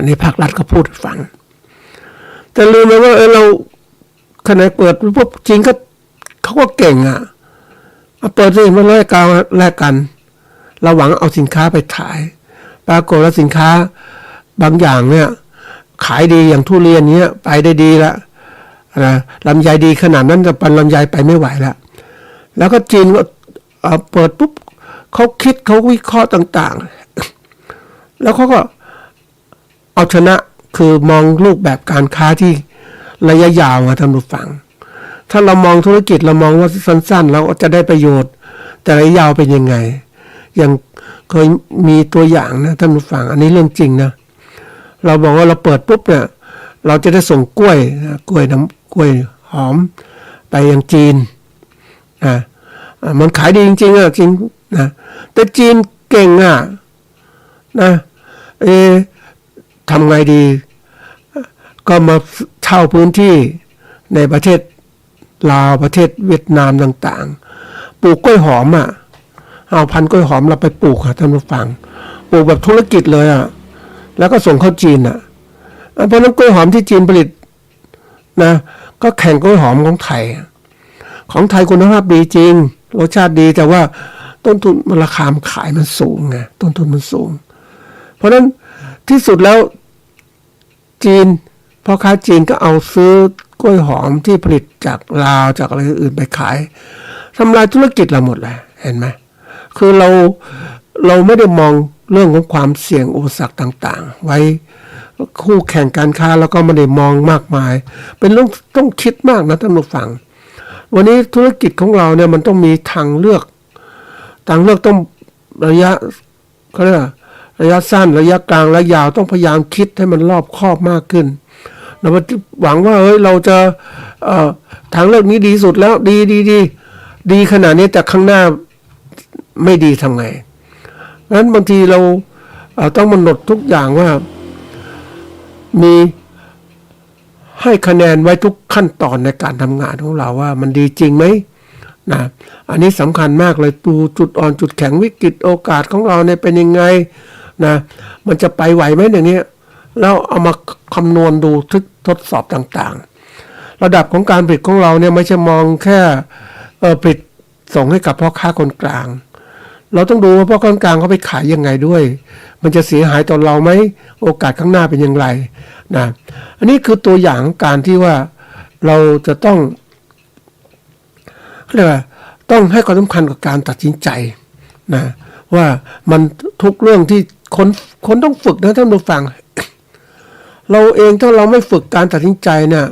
ในภาครัฐก็พูดฟังแต่ลืมไปว่าเราขณะเปิดพวกจีนก็เขาก็เก่งเปิดเลยมาแลกกันเราหวังเอาสินค้าไปขายปรากฏว่าสินค้า บางอย่างเนี่ยขายดีอย่างทุเรียนเนี้ยไปได้ดีละนะลำไยดีขนาดนั้นแต่ปันลำไยไปไม่ไหวละแล้วก็จีนก็เปิดปุ๊บเขาคิดเขาวิเคราะห์ต่างๆแล้วเขาก็เอาชนะคือมองรูปแบบการค้าที่ระยะยาวมาท่านผู้ฟังถ้าเรามองธุรกิจเรามองว่าสั้นๆเราจะได้ประโยชน์แต่ระยะยาวเป็นยังไงอย่างเคยมีตัวอย่างนะท่านผู้ฟังอันนี้เรื่องจริงนะเราบอกว่าเราเปิดปุ๊บเนี่ยเราจะได้ส่งกล้วยกล้วยหอมไปยังจีนนะมันขายดีจริงๆจริงนะแต่จีนเก่งนะทำไงดีก็มาเช่าพื้นที่ในประเทศลาวประเทศเวียดนามต่างๆปลูกกล้วยหอมเอาพันธุ์กล้วยหอมเราไปปลูกท่านผู้ฟังปลูกแบบธุรกิจเลยแล้วก็ส่งเข้าจีนเพราะนั้นกล้วยหอมที่จีนผลิตนะก็แข่งกล้วยหอมของไทยคุณภาพดีจริงรสชาติดีแต่ว่าต้นทุนราคาขายมันสูงไงต้นทุนมันสูงเพราะนั้นที่สุดแล้วจีนพ่อค้าจีนก็เอาซื้อกล้วยหอมที่ผลิตจากลาวจากอะไรอื่นไปขายทำลายธุรกิจเราหมดเลยเห็นไหมคือเราไม่ได้มองเรื่องของความเสี่ยงอุปสรรคต่างๆไว้คู่แข่งการค้าแล้วก็ไม่ได้มองมากมายเป็นเรื่องต้องคิดมากนะท่านผู้ฟังวันนี้ธุรกิจของเราเนี่ยมันต้องมีทางเลือกต้องระยะเขาเรียกระยะสั้นระยะกลางระยะยาวต้องพยายามคิดให้มันรอบคอบมากขึ้นเราหวังว่าเราจะทางเลือกนี้ดีสุดแล้วดีขนาดนี้แต่ข้างหน้าไม่ดีทำไงนั้นบางทีเราต้องกำหนดทุกอย่างว่ามีให้คะแนนไว้ทุกขั้นตอนในการทำงานของเราว่ามันดีจริงไหมนะอันนี้สำคัญมากเลยดูจุดอ่อนจุดแข็งวิกฤตโอกาสของเราเนี่ยเป็นยังไงนะมันจะไปไหวไหมอย่างนี้แล้วเอามาคำนวณดูทดสอบต่างๆระดับของการผลิตของเราเนี่ยไม่ใช่มองแค่ผลิตส่งให้กับพ่อค้าคนกลางเราต้องดูว่าพ่อค้าคนกลางเขาไปขายยังไงด้วยมันจะเสียหายต่อเราไหมโอกาสข้างหน้าเป็นอย่างไรนะอันนี้คือตัวอย่างการที่ว่าเราจะต้องเรียกว่าต้องให้ความสำคัญกับการตัดสินใจนะว่ามันทุกเรื่องที่คนต้องฝึกนะท่านผู้ฟังเราเองถ้าเราไม่ฝึกการตัดสินใจเนี่ย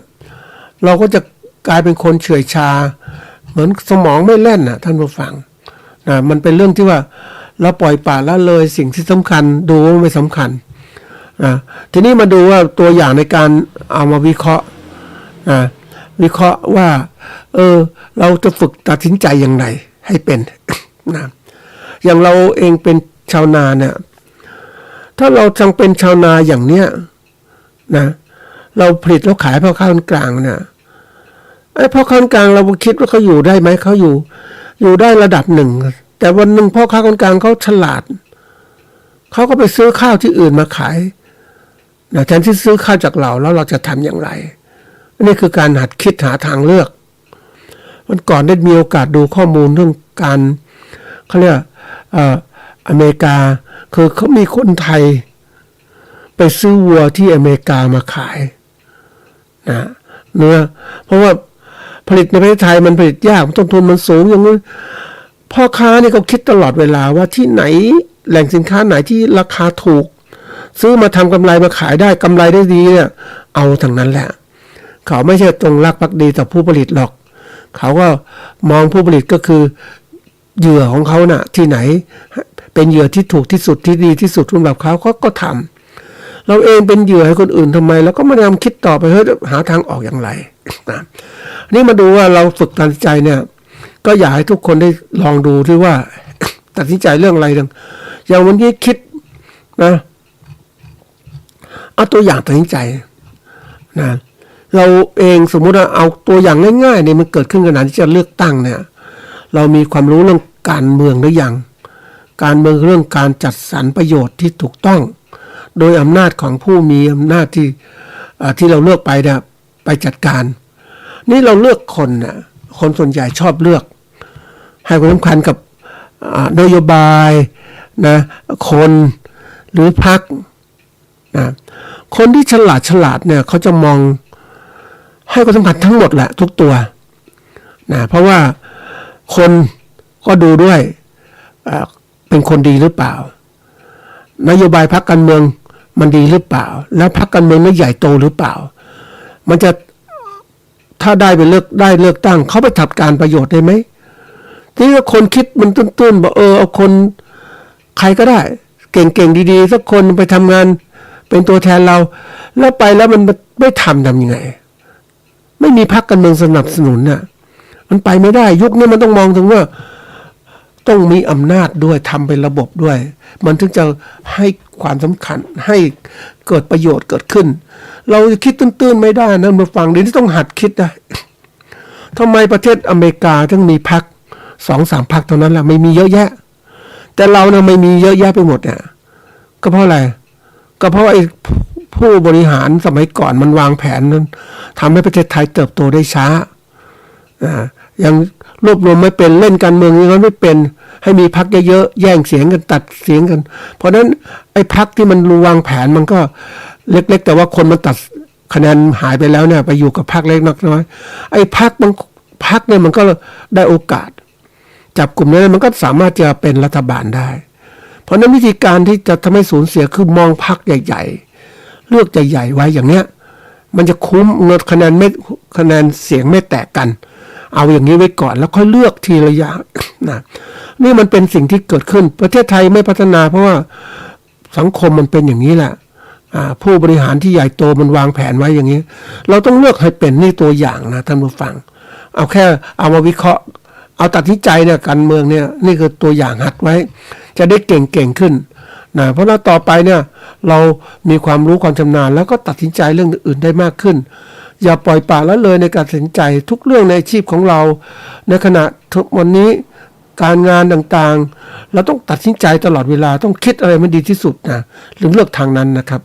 เราก็จะกลายเป็นคนเฉื่อยชาเหมือนสมองไม่แล่นท่านผู้ฟังนะมันเป็นเรื่องที่ว่าเราปล่อยปละละเลยสิ่งที่สำคัญดูว่าไม่สำคัญนะทีนี้มาดูว่าตัวอย่างในการเอามาวิเคราะห์วิเคราะห์ว่าเราจะฝึกตัดสินใจอย่างไรให้เป็นนะอย่างเราเองเป็นชาวนาเนี่ยถ้าเราจังเป็นชาวนาอย่างเนี้ยนะเราผลิตแล้วขายพ่อค้าคนกลางเนี่ยไอ้พ่อค้าคนกลางเราคิดว่าเขาอยู่ได้ไหมเขาอยู่ได้ระดับหนึ่งแต่วันหนึ่งพ่อค้าคนกลางเขาฉลาดเขาก็ไปซื้อข้าวที่อื่นมาขายนะแทนที่ซื้อข้าวจากเราแล้วเราจะทำอย่างไรนี่คือการหัดคิดหาทางเลือกวันก่อนได้มีโอกาสดูข้อมูลเรื่องการเขาเรียกอเมริกาคือเขามีคนไทยไปซื้อวัวที่อเมริกามาขายนะเนื้อเพราะว่าผลิตในประเทศไทยมันผลิตยากต้นทุนมันสูงอย่างนี้พ่อค้านี่เขาคิดตลอดเวลาว่าที่ไหนแหล่งสินค้าไหนที่ราคาถูกซื้อมาทำกำไรมาขายได้กำไรได้ดีเนี่ยเอาทั้งนั้นแหละเขาไม่ใช่ตรงรักภักดีต่อผู้ผลิตหรอกเขาก็มองผู้ผลิตก็คือเหยื่อของเขาน่ะที่ไหนเป็นเหยื่อที่ถูกที่สุดที่ดีที่สุดสำหรับเขาก็ทำเราเองเป็นเหยื่อให้คนอื่นทำไมแล้วก็มาทำคิดต่อไปหาทางออกอย่างไรนะนี่มาดูว่าเราฝึกตัดสินใจเนี่ยก็อยากให้ทุกคนได้ลองดูที่ว่าตัดสินใจเรื่องอะไรอย่างวันนี้คิดนะเอาตัวอย่างตัดสินใจนะเราเองสมมุติว่าเอาตัวอย่างง่ายๆเนี่ยมันเกิดขึ้นขณะที่จะเลือกตั้งเนี่ยเรามีความรู้เรื่องการเมืองหรือยังการเมืองเรื่องการจัดสรรประโยชน์ที่ถูกต้องโดยอำนาจของผู้มีอำนาจที่เราเลือกไปเนี่ยไปจัดการนี่เราเลือกคนนะคนส่วนใหญ่ชอบเลือกให้ความสำคัญกับนโยบายนะคนหรือพรรค นะคนที่ฉลาดเนี่ยเขาจะมองให้ความสำคัญทั้งหมดแหละทุกตัวนะเพราะว่าคนก็ดูด้วยเป็นคนดีหรือเปล่านโยบายพรรคการเมืองมันดีหรือเปล่าแล้วพรรคการเมืองนั้นใหญ่โตหรือเปล่ามันจะถ้าได้เลือกตั้งเขาไปทำการประโยชน์ได้ไหมที่ว่าคนคิดมันตื้นๆบอกเอาคนใครก็ได้เก่งๆดีๆสักคนไปทำงานเป็นตัวแทนเราแล้วไปแล้วมันไม่ทำยังไงไม่มีพรรคการเมืองสนับสนุนน่ะมันไปไม่ได้ยุคนี้มันต้องมองถึงว่าต้องมีอำนาจด้วยทำเป็นระบบด้วยมันถึงจะให้ความสำคัญให้เกิดประโยชน์เกิดขึ้นเราคิดตื้นๆไม่ได้นะมาฟังเดี๋ยวนี้ต้องหัดคิดนะทำไมประเทศอเมริกาถึงมีพรรค 2-3 พรรคเท่านั้นล่ะไม่มีเยอะแยะแต่เราเนี่ยไม่มีเยอะแยะไปหมดเนี่ยก็เพราะอะไรก็เพราะไอ้ผู้บริหารสมัยก่อนมันวางแผนนั้นทำให้ประเทศไทยเติบโตได้ช้ายังรวบรวมไม่เป็นเล่นการเมืองอย่างนั้นไม่เป็นให้มีพรรคเยอะๆแย่งเสียงกันตัดเสียงกันเพราะนั้นไอ้พรรคที่มันวางแผนมันก็เล็กๆแต่ว่าคนมันตัดคะแนนหายไปแล้วเนี่ยไปอยู่กับพรรคเล็กน้อยไอ้พรรคบางพรรคเนี่ยมันก็ได้โอกาสจับกลุ่มนั้นมันก็สามารถจะเป็นรัฐบาลได้เพราะนั้นวิธีการที่จะทำให้สูญเสียคือมองพรรคใหญ่ๆเลือกใหญ่ๆไว้อย่างเนี้ยมันจะคุ้มเงินคะแนนเสียงไม่แตกกันเอาอย่างนี้ไว้ก่อนแล้วค่อยเลือกทีละอย่างนะนี่มันเป็นสิ่งที่เกิดขึ้นประเทศไทยไม่พัฒนาเพราะว่าสังคมมันเป็นอย่างนี้แหละผู้บริหารที่ใหญ่โตมันวางแผนไว้อย่างนี้เราต้องเลือกให้เป็นนี่ตัวอย่างนะท่านผู้ฟังเอาแค่เอามาวิเคราะห์เอาตัดสินใจเนี่ยการเมืองเนี่ยนี่คือตัวอย่างหัดไว้จะได้เก่งขึ้นนะเพราะว่าต่อไปเนี่ยเรามีความรู้ความชำนาญแล้วก็ตัดสินใจเรื่องอื่นได้มากขึ้นอย่าปล่อยปละละเลยในการตัดสินใจทุกเรื่องในอาชีพของเราในขณะวันนี้การงานต่างๆเราต้องตัดสินใจตลอดเวลาต้องคิดอะไรมันดีที่สุดนะหรือเลือกทางนั้นนะครับ